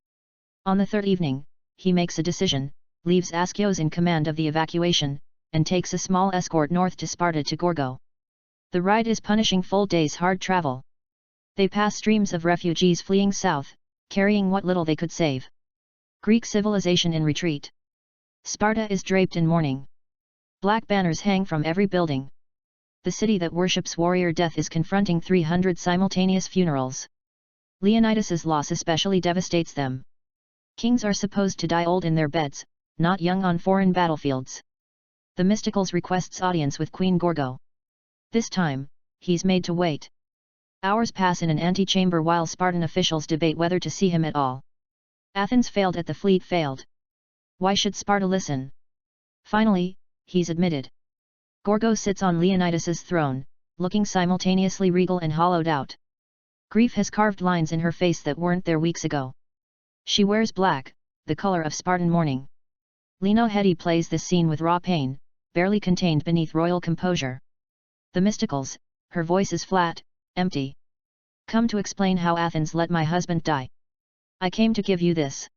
On the third evening, he makes a decision, leaves Askios in command of the evacuation, and takes a small escort north to Sparta to Gorgo. The ride is punishing full days hard travel. They pass streams of refugees fleeing south, carrying what little they could save. Greek civilization in retreat. Sparta is draped in mourning. Black banners hang from every building. The city that worships warrior death is confronting 300 simultaneous funerals. Leonidas's loss especially devastates them. Kings are supposed to die old in their beds, not young on foreign battlefields. Themistocles requests audience with Queen Gorgo. This time, he's made to wait. Hours pass in an antechamber while Spartan officials debate whether to see him at all. Athens failed at the fleet failed. Why should Sparta listen? Finally, he's admitted. Gorgo sits on Leonidas's throne, looking simultaneously regal and hollowed out. Grief has carved lines in her face that weren't there weeks ago. She wears black, the color of Spartan mourning. Lena Headey plays this scene with raw pain, barely contained beneath royal composure. Themistocles, her voice is flat, empty. Come to explain how Athens let my husband die. I came to give you this.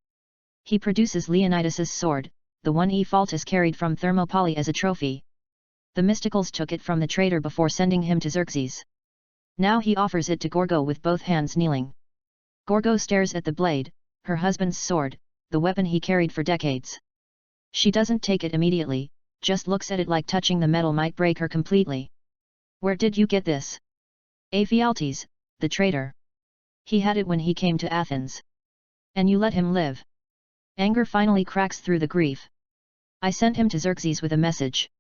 He produces Leonidas's sword, the one Ephaltes carried from Thermopylae as a trophy. Themistocles took it from the traitor before sending him to Xerxes. Now he offers it to Gorgo with both hands kneeling. Gorgo stares at the blade, her husband's sword, the weapon he carried for decades. She doesn't take it immediately, just looks at it like touching the metal might break her completely. Where did you get this? Ephaltes, the traitor. He had it when he came to Athens. And you let him live. Anger finally cracks through the grief. I sent him to Xerxes with a message.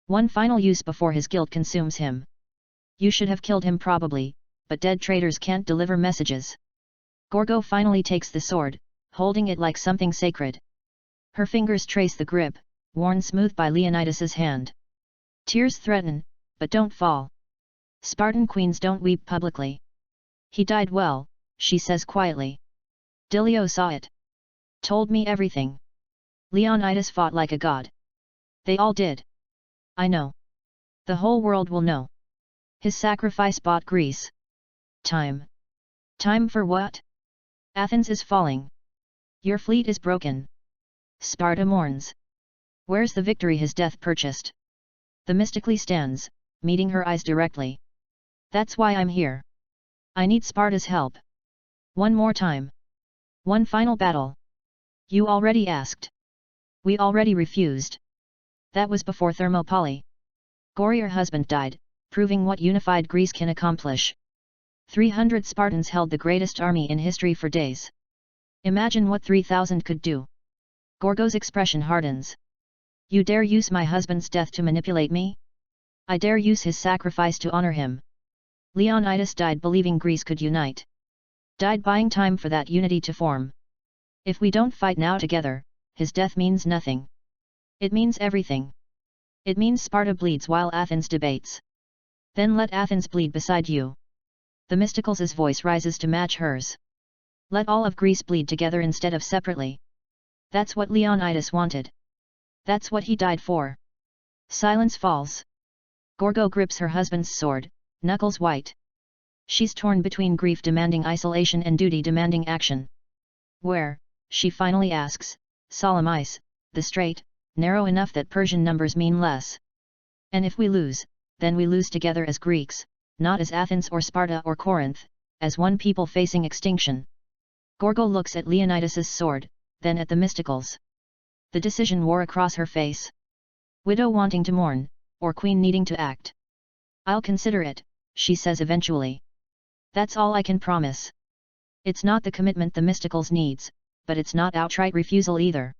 One final use before his guilt consumes him. You should have killed him probably, but dead traitors can't deliver messages. Gorgo finally takes the sword, holding it like something sacred. Her fingers trace the grip, worn smooth by Leonidas's hand. Tears threaten, but don't fall. Spartan queens don't weep publicly. He died well, she says quietly. Dilios saw it. Told me everything. Leonidas fought like a god. They all did. I know. The whole world will know. His sacrifice bought Greece. Time. Time for what? Athens is falling. Your fleet is broken. Sparta mourns. Where's the victory his death purchased? Themistocles stands, meeting her eyes directly. That's why I'm here. I need Sparta's help. One more time. One final battle. You already asked. We already refused. That was before Thermopylae. Your husband died, proving what unified Greece can accomplish. 300 Spartans held the greatest army in history for days. Imagine what 3,000 could do. Gorgo's expression hardens. You dare use my husband's death to manipulate me? I dare use his sacrifice to honor him. Leonidas died believing Greece could unite. Died buying time for that unity to form. If we don't fight now together, his death means nothing. It means everything. It means Sparta bleeds while Athens debates. Then let Athens bleed beside you. Themistocles' voice rises to match hers. Let all of Greece bleed together instead of separately. That's what Leonidas wanted. That's what he died for. Silence falls. Gorgo grips her husband's sword, knuckles white. She's torn between grief demanding isolation and duty demanding action. Where, she finally asks, solemn ice, the strait, narrow enough that Persian numbers mean less. And if we lose, then we lose together as Greeks, not as Athens or Sparta or Corinth, as one people facing extinction. Gorgo looks at Leonidas's sword, then at Themistocles. The decision wore across her face. Widow wanting to mourn, or queen needing to act. I'll consider it, she says eventually. That's all I can promise. It's not the commitment Themistocles needs, but it's not outright refusal either.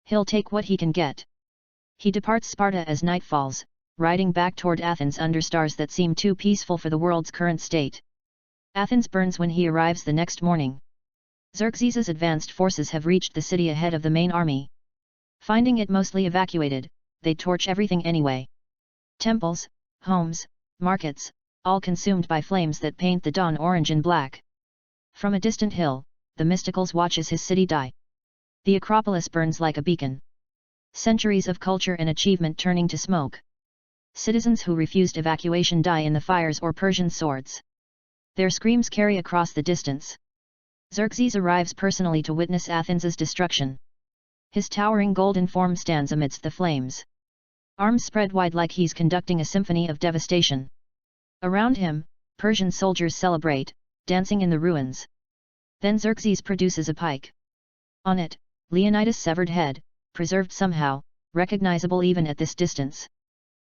He'll take what he can get. He departs Sparta as night falls, riding back toward Athens under stars that seem too peaceful for the world's current state. Athens burns when he arrives the next morning. Xerxes' advanced forces have reached the city ahead of the main army. Finding it mostly evacuated, they torch everything anyway. Temples, homes, markets, all consumed by flames that paint the dawn orange and black. From a distant hill, Themistocles watches his city die. The Acropolis burns like a beacon. Centuries of culture and achievement turning to smoke. Citizens who refused evacuation die in the fires or Persian swords. Their screams carry across the distance. Xerxes arrives personally to witness Athens' destruction. His towering golden form stands amidst the flames. Arms spread wide like he's conducting a symphony of devastation. Around him, Persian soldiers celebrate, dancing in the ruins. Then Xerxes produces a pike. On it, Leonidas' severed head, preserved somehow, recognizable even at this distance.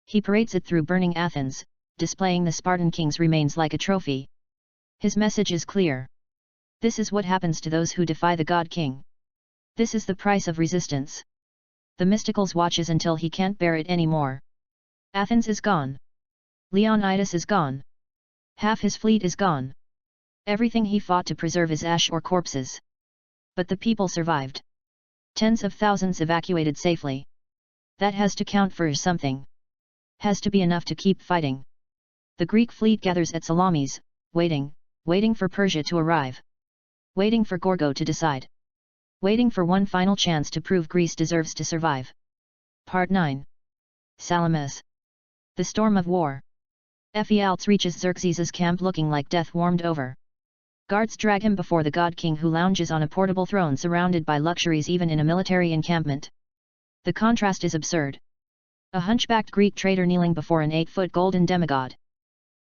He parades it through burning Athens, displaying the Spartan king's remains like a trophy. His message is clear. This is what happens to those who defy the god king. This is the price of resistance. Themistocles watches until he can't bear it anymore. Athens is gone. Leonidas is gone. Half his fleet is gone. Everything he fought to preserve is ash or corpses. But the people survived. Tens of thousands evacuated safely. That has to count for something. Has to be enough to keep fighting. The Greek fleet gathers at Salamis, waiting for Persia to arrive. Waiting for Gorgo to decide. Waiting for one final chance to prove Greece deserves to survive. Part 9. Salamis. The storm of war. Ephialtes reaches Xerxes' camp looking like death warmed over. Guards drag him before the god king who lounges on a portable throne surrounded by luxuries even in a military encampment. The contrast is absurd. A hunchbacked Greek traitor kneeling before an 8-foot golden demigod.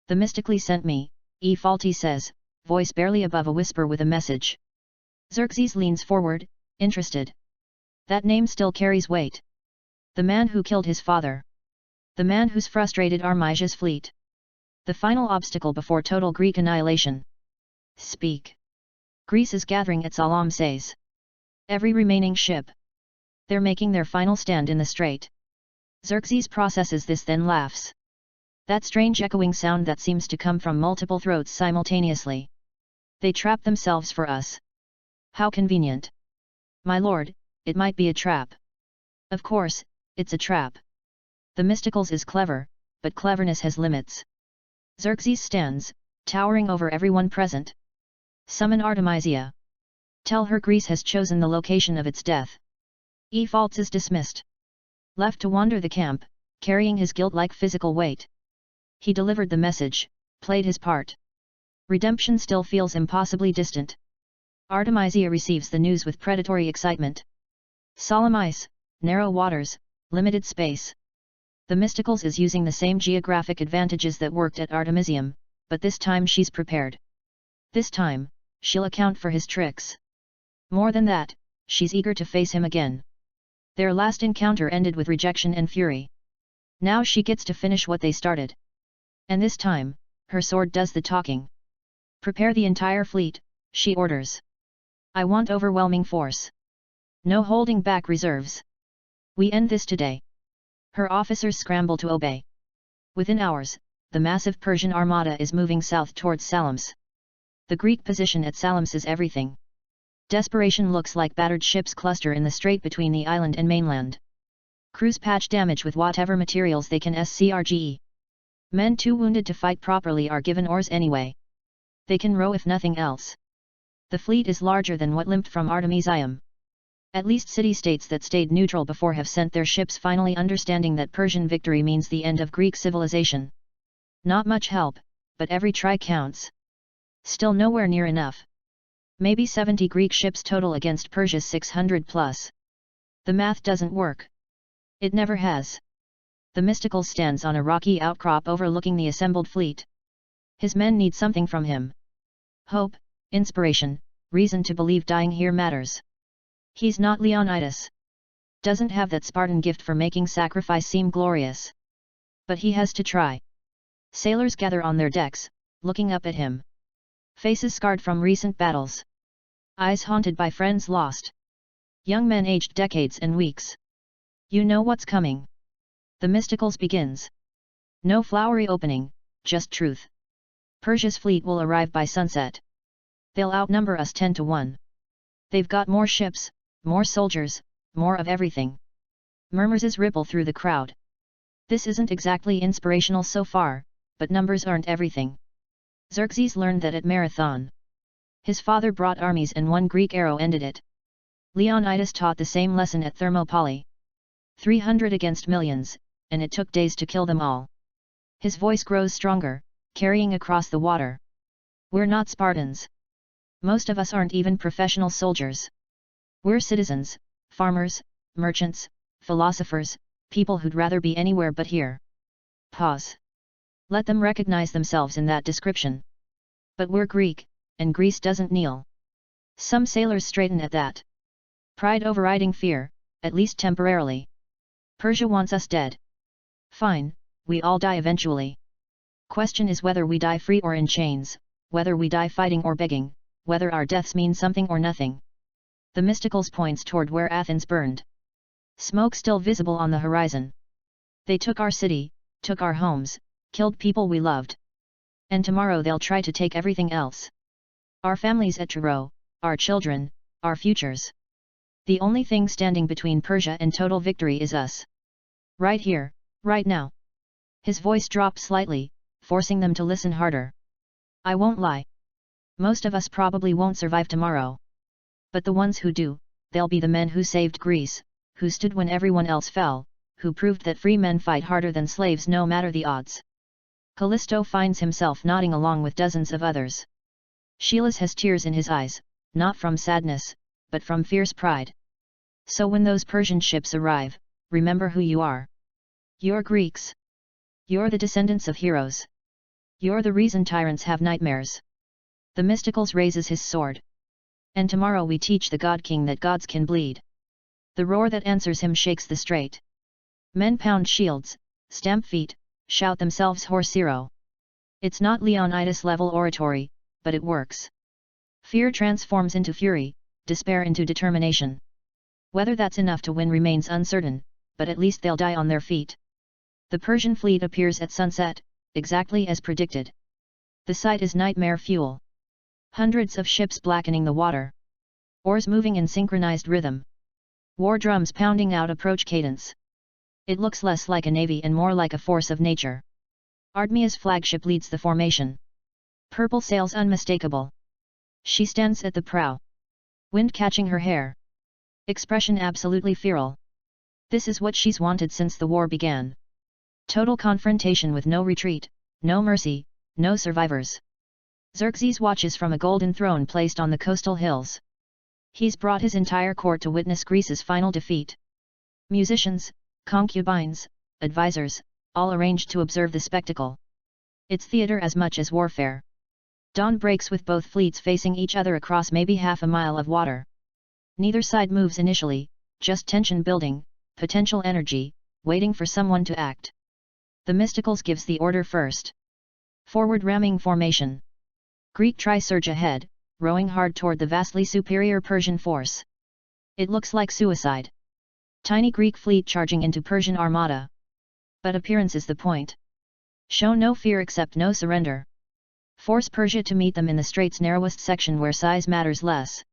Themistocles sent me, Ephialtes says, voice barely above a whisper with a message. Xerxes leans forward, interested. That name still carries weight. The man who killed his father. The man who's frustrated Armisia's fleet. The final obstacle before total Greek annihilation. Speak. Greece is gathering its alumsays. Every remaining ship. They're making their final stand in the strait. Xerxes processes this, then laughs. That strange echoing sound that seems to come from multiple throats simultaneously. They trap themselves for us. How convenient. My lord, it might be a trap. Of course, it's a trap. The Mysticals is clever, but cleverness has limits. Xerxes stands, towering over everyone present. Summon Artemisia. Tell her Greece has chosen the location of its death. Ephaltes is dismissed. Left to wander the camp, carrying his guilt like physical weight. He delivered the message, played his part. Redemption still feels impossibly distant. Artemisia receives the news with predatory excitement. Solemn ice, narrow waters, limited space. The Mysticals is using the same geographic advantages that worked at Artemisium, but this time she's prepared. This time, she'll account for his tricks. More than that, she's eager to face him again. Their last encounter ended with rejection and fury. Now she gets to finish what they started. And this time, her sword does the talking. Prepare the entire fleet, she orders. I want overwhelming force. No holding back reserves. We end this today. Her officers scramble to obey. Within hours, the massive Persian armada is moving south towards Salamis. The Greek position at Salamis is everything. Desperation looks like battered ships cluster in the strait between the island and mainland. Crews patch damage with whatever materials they can scrge. Men too wounded to fight properly are given oars anyway. They can row if nothing else. The fleet is larger than what limped from Artemisium. At least city-states that stayed neutral before have sent their ships, finally understanding that Persian victory means the end of Greek civilization. Not much help, but every try counts. Still nowhere near enough. Maybe 70 Greek ships total against Persia's 600 plus. The math doesn't work. It never has. The Mystical stands on a rocky outcrop overlooking the assembled fleet. His men need something from him. Hope, inspiration, reason to believe dying here matters. He's not Leonidas. Doesn't have that Spartan gift for making sacrifice seem glorious. But he has to try. Sailors gather on their decks, looking up at him. Faces scarred from recent battles. Eyes haunted by friends lost. Young men aged decades and weeks. You know what's coming. The Mysticals begins. No flowery opening, just truth. Persia's fleet will arrive by sunset. They'll outnumber us 10 to 1. They've got more ships, more soldiers, more of everything. Murmurs ripple through the crowd. This isn't exactly inspirational so far, but numbers aren't everything. Xerxes learned that at Marathon. His father brought armies and one Greek arrow ended it. Leonidas taught the same lesson at Thermopylae. 300 against millions, and it took days to kill them all. His voice grows stronger, carrying across the water. We're not Spartans. Most of us aren't even professional soldiers. We're citizens, farmers, merchants, philosophers, people who'd rather be anywhere but here. Pause. Let them recognize themselves in that description. But we're Greek, and Greece doesn't kneel. Some sailors straighten at that. Pride overriding fear, at least temporarily. Persia wants us dead. Fine, we all die eventually. Question is whether we die free or in chains, whether we die fighting or begging, whether our deaths mean something or nothing. The Mysticals points toward where Athens burned. Smoke still visible on the horizon. They took our city, took our homes, killed people we loved. And tomorrow they'll try to take everything else. Our families at Truro, our children, our futures. The only thing standing between Persia and total victory is us. Right here, right now. His voice dropped slightly, forcing them to listen harder. I won't lie. Most of us probably won't survive tomorrow. But the ones who do, they'll be the men who saved Greece, who stood when everyone else fell, who proved that free men fight harder than slaves no matter the odds. Callisto finds himself nodding along with dozens of others. Sheilas has tears in his eyes, not from sadness, but from fierce pride. So when those Persian ships arrive, remember who you are. You're Greeks. You're the descendants of heroes. You're the reason tyrants have nightmares. The Mysticals raises his sword. And tomorrow we teach the God King that gods can bleed. The roar that answers him shakes the strait. Men pound shields, stamp feet, shout themselves hoarse hero. It's not Leonidas-level oratory, but it works. Fear transforms into fury, despair into determination. Whether that's enough to win remains uncertain, but at least they'll die on their feet. The Persian fleet appears at sunset, exactly as predicted. The sight is nightmare fuel. Hundreds of ships blackening the water. Oars moving in synchronized rhythm. War drums pounding out approach cadence. It looks less like a navy and more like a force of nature. Ardmia's flagship leads the formation. Purple sails unmistakable. She stands at the prow. Wind catching her hair. Expression absolutely feral. This is what she's wanted since the war began. Total confrontation with no retreat, no mercy, no survivors. Xerxes watches from a golden throne placed on the coastal hills. He's brought his entire court to witness Greece's final defeat. Musicians, concubines, advisors, all arranged to observe the spectacle. It's theater as much as warfare. Dawn breaks with both fleets facing each other across maybe half a mile of water. Neither side moves initially, just tension building, potential energy, waiting for someone to act. The Mysticals gives the order first. Forward ramming formation. Greek tri-surge ahead, rowing hard toward the vastly superior Persian force. It looks like suicide. Tiny Greek fleet charging into Persian armada. But appearance is the point. Show no fear except no surrender. Force Persia to meet them in the strait's narrowest section where size matters less.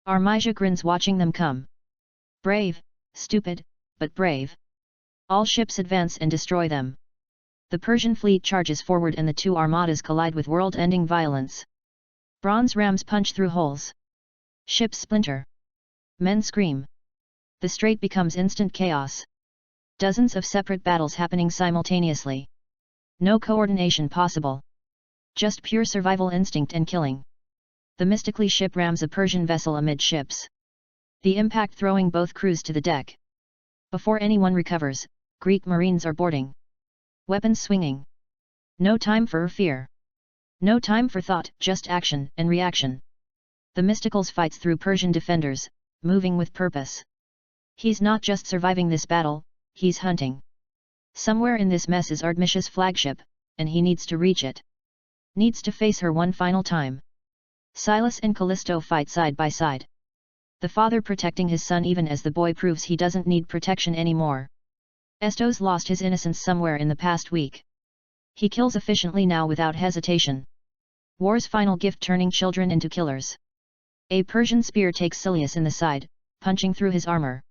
Armisia grins watching them come. Brave, stupid, but brave. All ships advance and destroy them. The Persian fleet charges forward and the two armadas collide with world-ending violence. Bronze rams punch through holes. Ships splinter. Men scream. The strait becomes instant chaos. Dozens of separate battles happening simultaneously. No coordination possible. Just pure survival instinct and killing. The Mystically ship rams a Persian vessel amidships. The impact throwing both crews to the deck. Before anyone recovers, Greek marines are boarding. Weapons swinging. No time for fear. No time for thought, just action and reaction. The Mysticals fights through Persian defenders, moving with purpose. He's not just surviving this battle, he's hunting. Somewhere in this mess is Ardmisia's flagship, and he needs to reach it. Needs to face her one final time. Silas and Callisto fight side by side. The father protecting his son even as the boy proves he doesn't need protection anymore. Estos lost his innocence somewhere in the past week. He kills efficiently now without hesitation. War's final gift turning children into killers. A Persian spear takes Silius in the side, punching through his armor.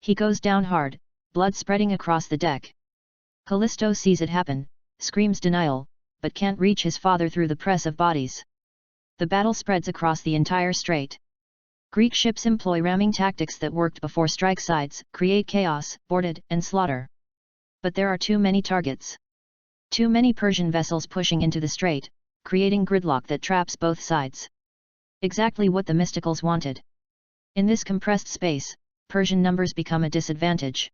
He goes down hard, blood spreading across the deck. Callisto sees it happen, screams denial, but can't reach his father through the press of bodies. The battle spreads across the entire strait. Greek ships employ ramming tactics that worked before strike sides, create chaos, boarded, and slaughter. But there are too many targets. Too many Persian vessels pushing into the strait, creating gridlock that traps both sides. Exactly what the Mysticals wanted. In this compressed space, Persian numbers become a disadvantage.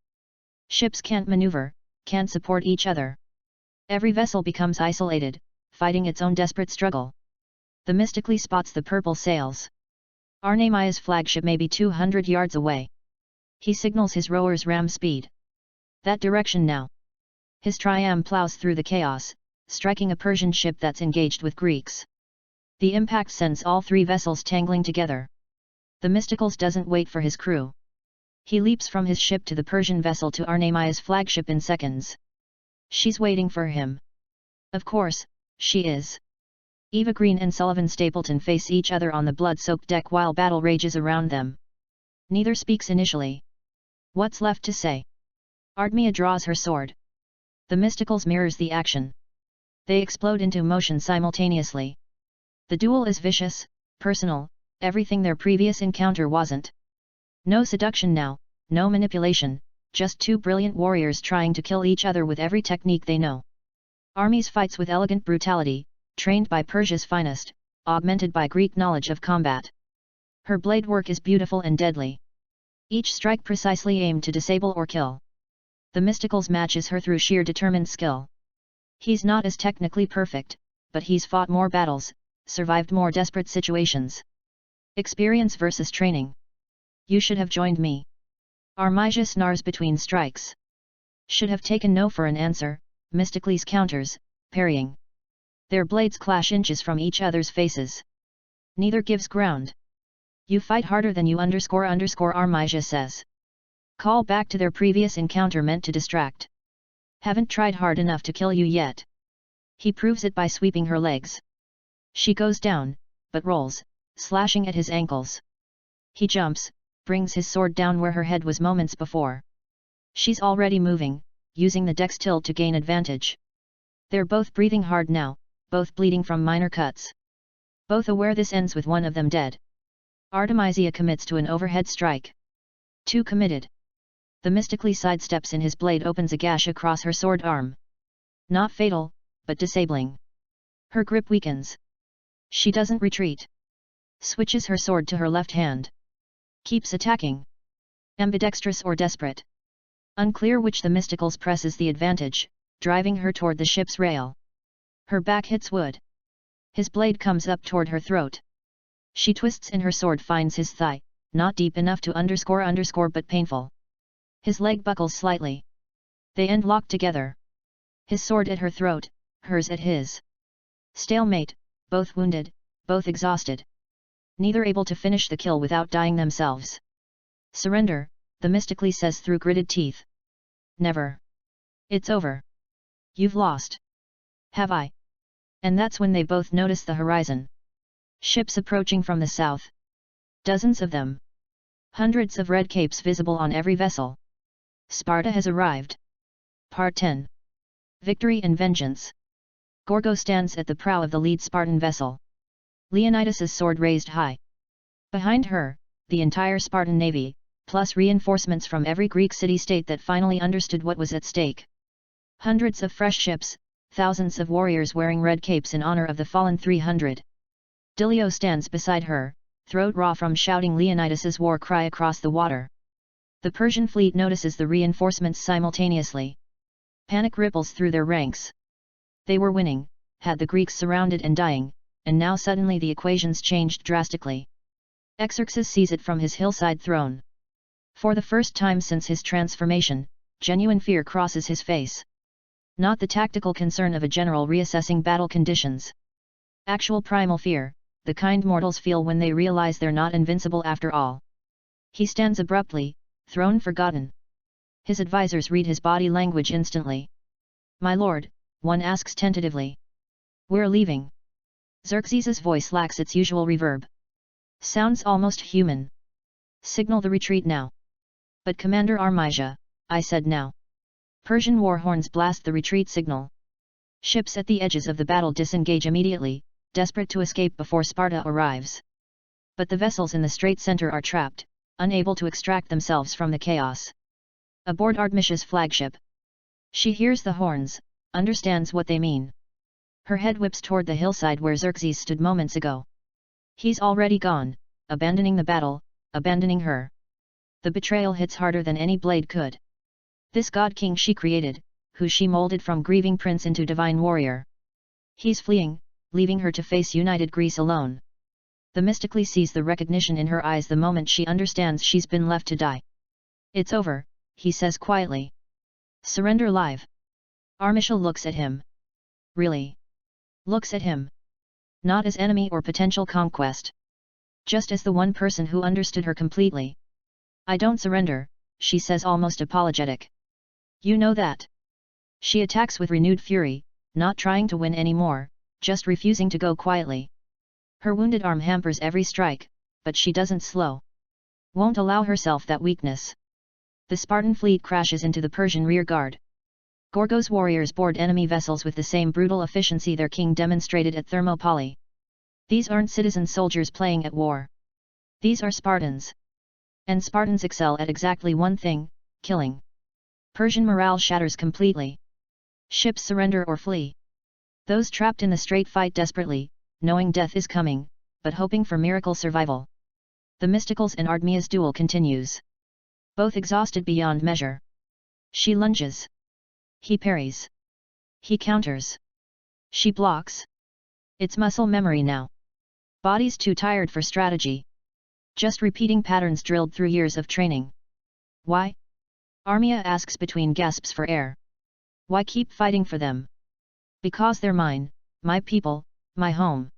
Ships can't maneuver, can't support each other. Every vessel becomes isolated, fighting its own desperate struggle. The Mystically spots the purple sails. Arnemia's flagship may be 200 yards away. He signals his rowers ram speed. That direction now. His triam plows through the chaos, striking a Persian ship that's engaged with Greeks. The impact sends all three vessels tangling together. The Mysticals doesn't wait for his crew. He leaps from his ship to the Persian vessel to Arnemia's flagship in seconds. She's waiting for him. Of course, she is. Eva Green and Sullivan Stapleton face each other on the blood-soaked deck while battle rages around them. Neither speaks initially. What's left to say? Ardmia draws her sword. The Mysticals mirrors the action. They explode into motion simultaneously. The duel is vicious, personal, everything their previous encounter wasn't. No seduction now, no manipulation, just two brilliant warriors trying to kill each other with every technique they know. Armies fights with elegant brutality, trained by Persia's finest, augmented by Greek knowledge of combat. Her blade work is beautiful and deadly. Each strike precisely aimed to disable or kill. The Mysticals matches her through sheer determined skill. He's not as technically perfect, but he's fought more battles, survived more desperate situations. Experience versus training. You should have joined me. Armisia snarls between strikes. Should have taken no for an answer, Mysticles counters, parrying. Their blades clash inches from each other's faces. Neither gives ground. You fight harder than you Armija says. Call back to their previous encounter meant to distract. Haven't tried hard enough to kill you yet. He proves it by sweeping her legs. She goes down, but rolls, slashing at his ankles. He jumps, brings his sword down where her head was moments before. She's already moving, using the dex tilt to gain advantage. They're both breathing hard now, both bleeding from minor cuts. Both aware this ends with one of them dead. Artemisia commits to an overhead strike. Too committed. The mystically sidesteps in his blade opens a gash across her sword arm. Not fatal, but disabling. Her grip weakens. She doesn't retreat. Switches her sword to her left hand. Keeps attacking. Ambidextrous or desperate. Unclear which the mysticals presses the advantage, driving her toward the ship's rail. Her back hits wood. His blade comes up toward her throat. She twists and her sword finds his thigh, not deep enough to underscore but painful. His leg buckles slightly. They end locked together. His sword at her throat, hers at his. Stalemate, both wounded, both exhausted. Neither able to finish the kill without dying themselves. Surrender, the mystically says through gritted teeth. Never. It's over. You've lost. Have I? And that's when they both notice the horizon. Ships approaching from the south. Dozens of them. Hundreds of red capes visible on every vessel. Sparta has arrived. Part 10. Victory and Vengeance. Gorgo stands at the prow of the lead Spartan vessel. Leonidas's sword raised high. Behind her, the entire Spartan navy, plus reinforcements from every Greek city-state that finally understood what was at stake. Hundreds of fresh ships, thousands of warriors wearing red capes in honor of the fallen 300. Dilios stands beside her, throat raw from shouting Leonidas's war cry across the water. The Persian fleet notices the reinforcements simultaneously. Panic ripples through their ranks. They were winning, had the Greeks surrounded and dying, and now suddenly the equations changed drastically. Xerxes sees it from his hillside throne. For the first time since his transformation, genuine fear crosses his face. Not the tactical concern of a general reassessing battle conditions. Actual primal fear, the kind mortals feel when they realize they're not invincible after all. He stands abruptly, throne forgotten. His advisors read his body language instantly. "My lord," one asks tentatively. "We're leaving." Xerxes's voice lacks its usual reverb. Sounds almost human. "Signal the retreat now." "But Commander Armija, I said now." Persian war horns blast the retreat signal. Ships at the edges of the battle disengage immediately, desperate to escape before Sparta arrives. But the vessels in the strait center are trapped, unable to extract themselves from the chaos. Aboard Artemisia's flagship. She hears the horns, understands what they mean. Her head whips toward the hillside where Xerxes stood moments ago. He's already gone, abandoning the battle, abandoning her. The betrayal hits harder than any blade could. This god-king she created, who she molded from grieving prince into divine warrior. He's fleeing, leaving her to face united Greece alone. The mystically sees the recognition in her eyes the moment she understands she's been left to die. "It's over," he says quietly. "Surrender live." Armija looks at him. Really? Looks at him. Not as enemy or potential conquest. Just as the one person who understood her completely. "I don't surrender," she says almost apologetic. "You know that." She attacks with renewed fury, not trying to win anymore, just refusing to go quietly. Her wounded arm hampers every strike, but she doesn't slow. Won't allow herself that weakness. The Spartan fleet crashes into the Persian rearguard. Gorgo's warriors board enemy vessels with the same brutal efficiency their king demonstrated at Thermopylae. These aren't citizen soldiers playing at war. These are Spartans. And Spartans excel at exactly one thing, killing. Persian morale shatters completely. Ships surrender or flee. Those trapped in the strait fight desperately, knowing death is coming, but hoping for miracle survival. The Mysticals and Artemia's duel continues. Both exhausted beyond measure. She lunges. He parries. He counters. She blocks. It's muscle memory now. Body's too tired for strategy. Just repeating patterns drilled through years of training. "Why?" Armia asks between gasps for air. "Why keep fighting for them?" "Because they're mine, my people, my home.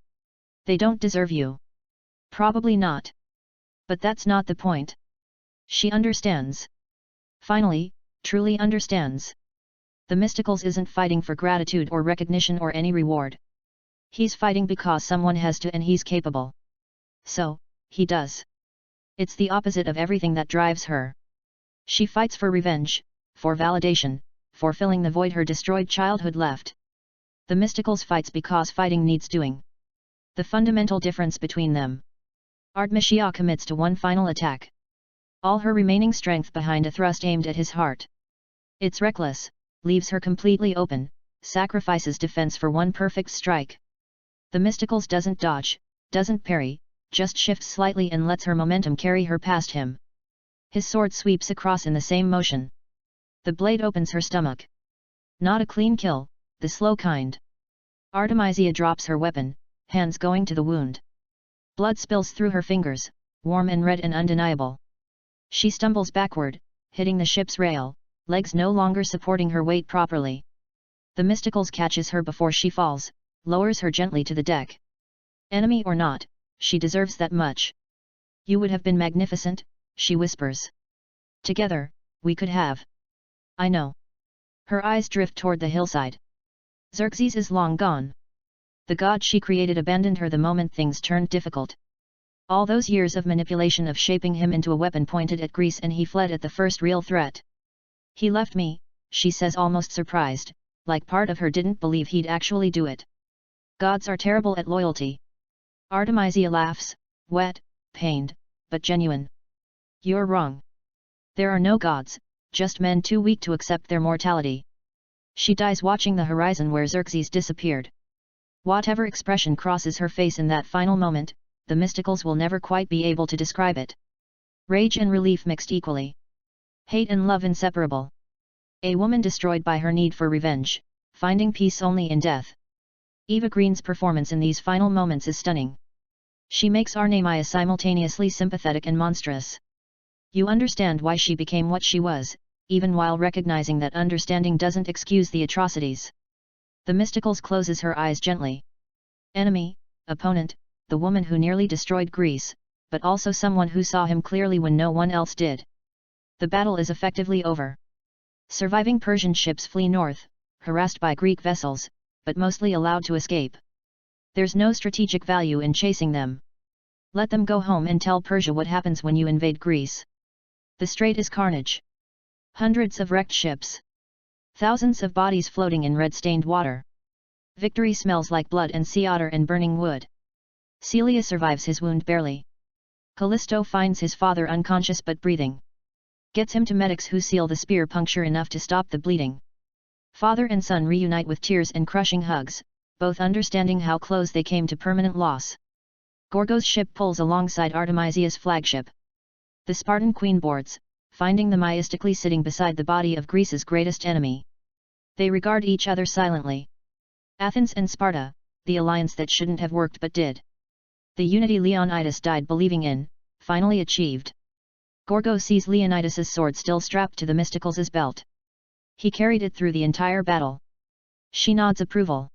They don't deserve you." Probably not. But that's not the point. She understands. Finally, truly understands. The Mysticals isn't fighting for gratitude or recognition or any reward. He's fighting because someone has to and he's capable. So, he does. It's the opposite of everything that drives her. She fights for revenge, for validation, for filling the void her destroyed childhood left. The Mysticals fights because fighting needs doing. The fundamental difference between them. Artemisia commits to one final attack. All her remaining strength behind a thrust aimed at his heart. It's reckless, leaves her completely open, sacrifices defense for one perfect strike. The Mysticals doesn't dodge, doesn't parry, just shifts slightly and lets her momentum carry her past him. His sword sweeps across in the same motion. The blade opens her stomach. Not a clean kill, the slow kind. Artemisia drops her weapon, hands going to the wound. Blood spills through her fingers, warm and red and undeniable. She stumbles backward, hitting the ship's rail, legs no longer supporting her weight properly. The Mysticals catches her before she falls, lowers her gently to the deck. Enemy or not, she deserves that much. You would have been magnificent, she whispers. Together, we could have. I know. Her eyes drift toward the hillside. Xerxes is long gone. The god she created abandoned her the moment things turned difficult. All those years of manipulation of shaping him into a weapon pointed at Greece and he fled at the first real threat. He left me, she says almost surprised, like part of her didn't believe he'd actually do it. Gods are terrible at loyalty. Artemisia laughs, wet, pained, but genuine. You're wrong. There are no gods, just men too weak to accept their mortality. She dies watching the horizon where Xerxes disappeared. Whatever expression crosses her face in that final moment, the Mysticals will never quite be able to describe it. Rage and relief mixed equally. Hate and love inseparable. A woman destroyed by her need for revenge, finding peace only in death. Eva Green's performance in these final moments is stunning. She makes Artemisia simultaneously sympathetic and monstrous. You understand why she became what she was, even while recognizing that understanding doesn't excuse the atrocities. The Mysticals closes her eyes gently. Enemy, opponent, the woman who nearly destroyed Greece, but also someone who saw him clearly when no one else did. The battle is effectively over. Surviving Persian ships flee north, harassed by Greek vessels, but mostly allowed to escape. There's no strategic value in chasing them. Let them go home and tell Persia what happens when you invade Greece. The strait is carnage. Hundreds of wrecked ships. Thousands of bodies floating in red-stained water. Victory smells like blood and sea otter and burning wood. Celia survives his wound barely. Callisto finds his father unconscious but breathing. Gets him to medics who seal the spear puncture enough to stop the bleeding. Father and son reunite with tears and crushing hugs, both understanding how close they came to permanent loss. Gorgo's ship pulls alongside Artemisia's flagship. The Spartan queen boards, finding them majestically sitting beside the body of Greece's greatest enemy. They regard each other silently. Athens and Sparta, the alliance that shouldn't have worked but did. The unity Leonidas died believing in, finally achieved. Gorgo sees Leonidas's sword still strapped to the Mysticals' belt. He carried it through the entire battle. She nods approval.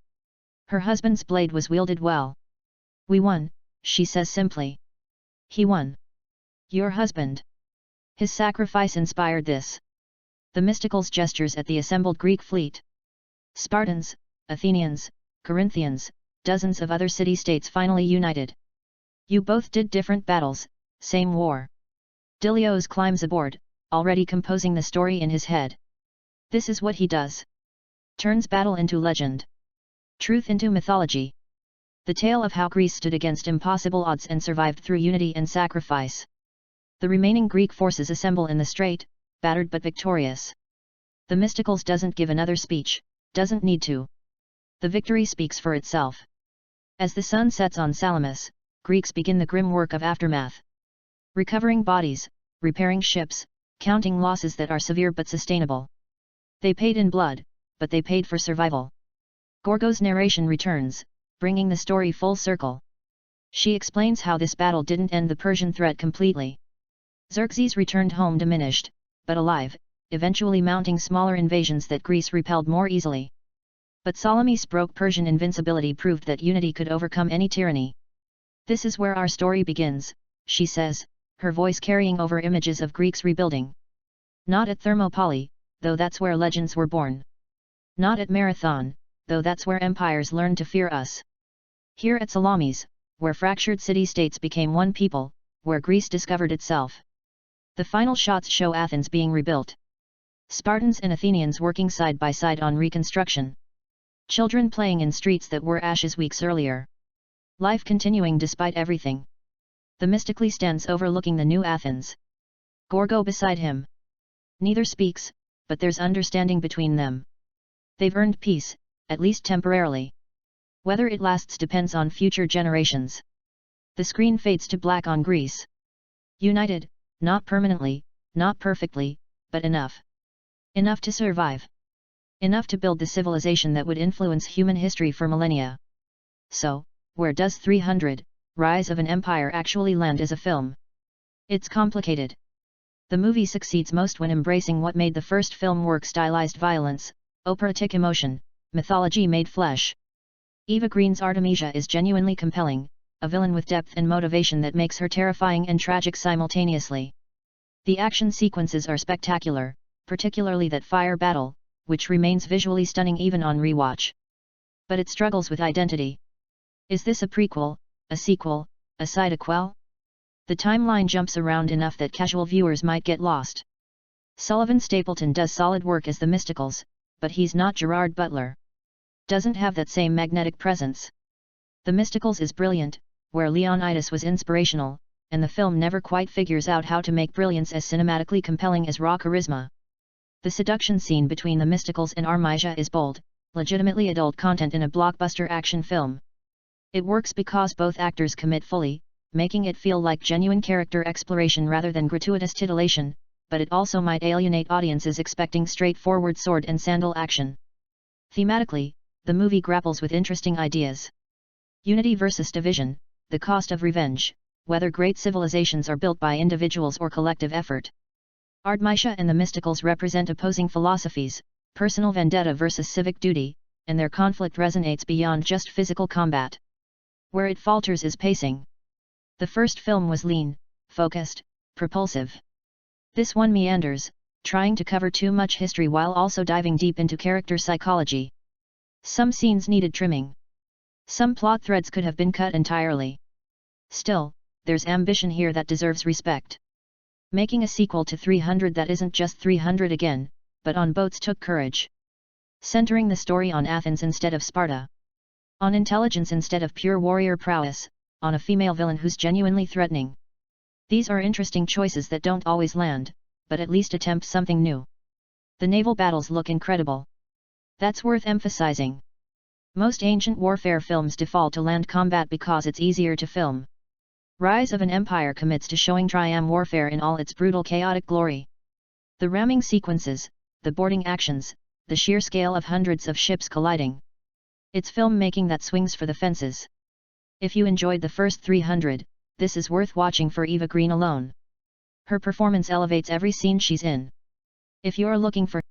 Her husband's blade was wielded well. We won, she says simply. He won. Your husband. His sacrifice inspired this. The Mysticals gestures at the assembled Greek fleet. Spartans, Athenians, Corinthians, dozens of other city-states finally united. You both did different battles, same war. Dilios climbs aboard, already composing the story in his head. This is what he does. Turns battle into legend. Truth into mythology. The tale of how Greece stood against impossible odds and survived through unity and sacrifice. The remaining Greek forces assemble in the strait, battered but victorious. The Mysticals doesn't give another speech, doesn't need to. The victory speaks for itself. As the sun sets on Salamis, Greeks begin the grim work of aftermath. Recovering bodies, repairing ships, counting losses that are severe but sustainable. They paid in blood, but they paid for survival. Gorgo's narration returns, bringing the story full circle. She explains how this battle didn't end the Persian threat completely. Xerxes returned home diminished, but alive, eventually mounting smaller invasions that Greece repelled more easily. But Salamis broke Persian invincibility proved that unity could overcome any tyranny. This is where our story begins, she says, her voice carrying over images of Greeks rebuilding. Not at Thermopylae, though that's where legends were born. Not at Marathon, though that's where empires learned to fear us. Here at Salamis, where fractured city-states became one people, where Greece discovered itself. The final shots show Athens being rebuilt. Spartans and Athenians working side by side on reconstruction. Children playing in streets that were ashes weeks earlier. Life continuing despite everything. Themistocles stands overlooking the new Athens. Gorgo beside him. Neither speaks, but there's understanding between them. They've earned peace, at least temporarily. Whether it lasts depends on future generations. The screen fades to black on Greece. United, not permanently, not perfectly, but enough. Enough to survive. Enough to build the civilization that would influence human history for millennia. So, where does 300, Rise of an Empire actually land as a film? It's complicated. The movie succeeds most when embracing what made the first film work: stylized violence, operatic emotion, mythology made flesh. Eva Green's Artemisia is genuinely compelling, a villain with depth and motivation that makes her terrifying and tragic simultaneously. The action sequences are spectacular, particularly that fire battle, which remains visually stunning even on rewatch. But it struggles with identity. Is this a prequel, a sequel, a sidequel? The timeline jumps around enough that casual viewers might get lost. Sullivan Stapleton does solid work as the Mysticals, but he's not Gerard Butler. Doesn't have that same magnetic presence. The Mysticals is brilliant, where Leonidas was inspirational, and the film never quite figures out how to make brilliance as cinematically compelling as raw charisma. The seduction scene between the Mysticals and Artemisia is bold, legitimately adult content in a blockbuster action film. It works because both actors commit fully, making it feel like genuine character exploration rather than gratuitous titillation, but it also might alienate audiences expecting straightforward sword and sandal action. Thematically, the movie grapples with interesting ideas. Unity versus division, the cost of revenge, whether great civilizations are built by individuals or collective effort. Artemisia and the Mysticals represent opposing philosophies, personal vendetta versus civic duty, and their conflict resonates beyond just physical combat. Where it falters is pacing. The first film was lean, focused, propulsive. This one meanders, trying to cover too much history while also diving deep into character psychology. Some scenes needed trimming. Some plot threads could have been cut entirely. Still, there's ambition here that deserves respect. Making a sequel to 300 that isn't just 300 again, but on boats took courage. Centering the story on Athens instead of Sparta. On intelligence instead of pure warrior prowess, on a female villain who's genuinely threatening. These are interesting choices that don't always land, but at least attempt something new. The naval battles look incredible. That's worth emphasizing. Most ancient warfare films default to land combat because it's easier to film. Rise of an Empire commits to showing triam warfare in all its brutal chaotic glory. The ramming sequences, the boarding actions, the sheer scale of hundreds of ships colliding. It's filmmaking that swings for the fences. If you enjoyed the first 300, this is worth watching for Eva Green alone. Her performance elevates every scene she's in. If you're looking for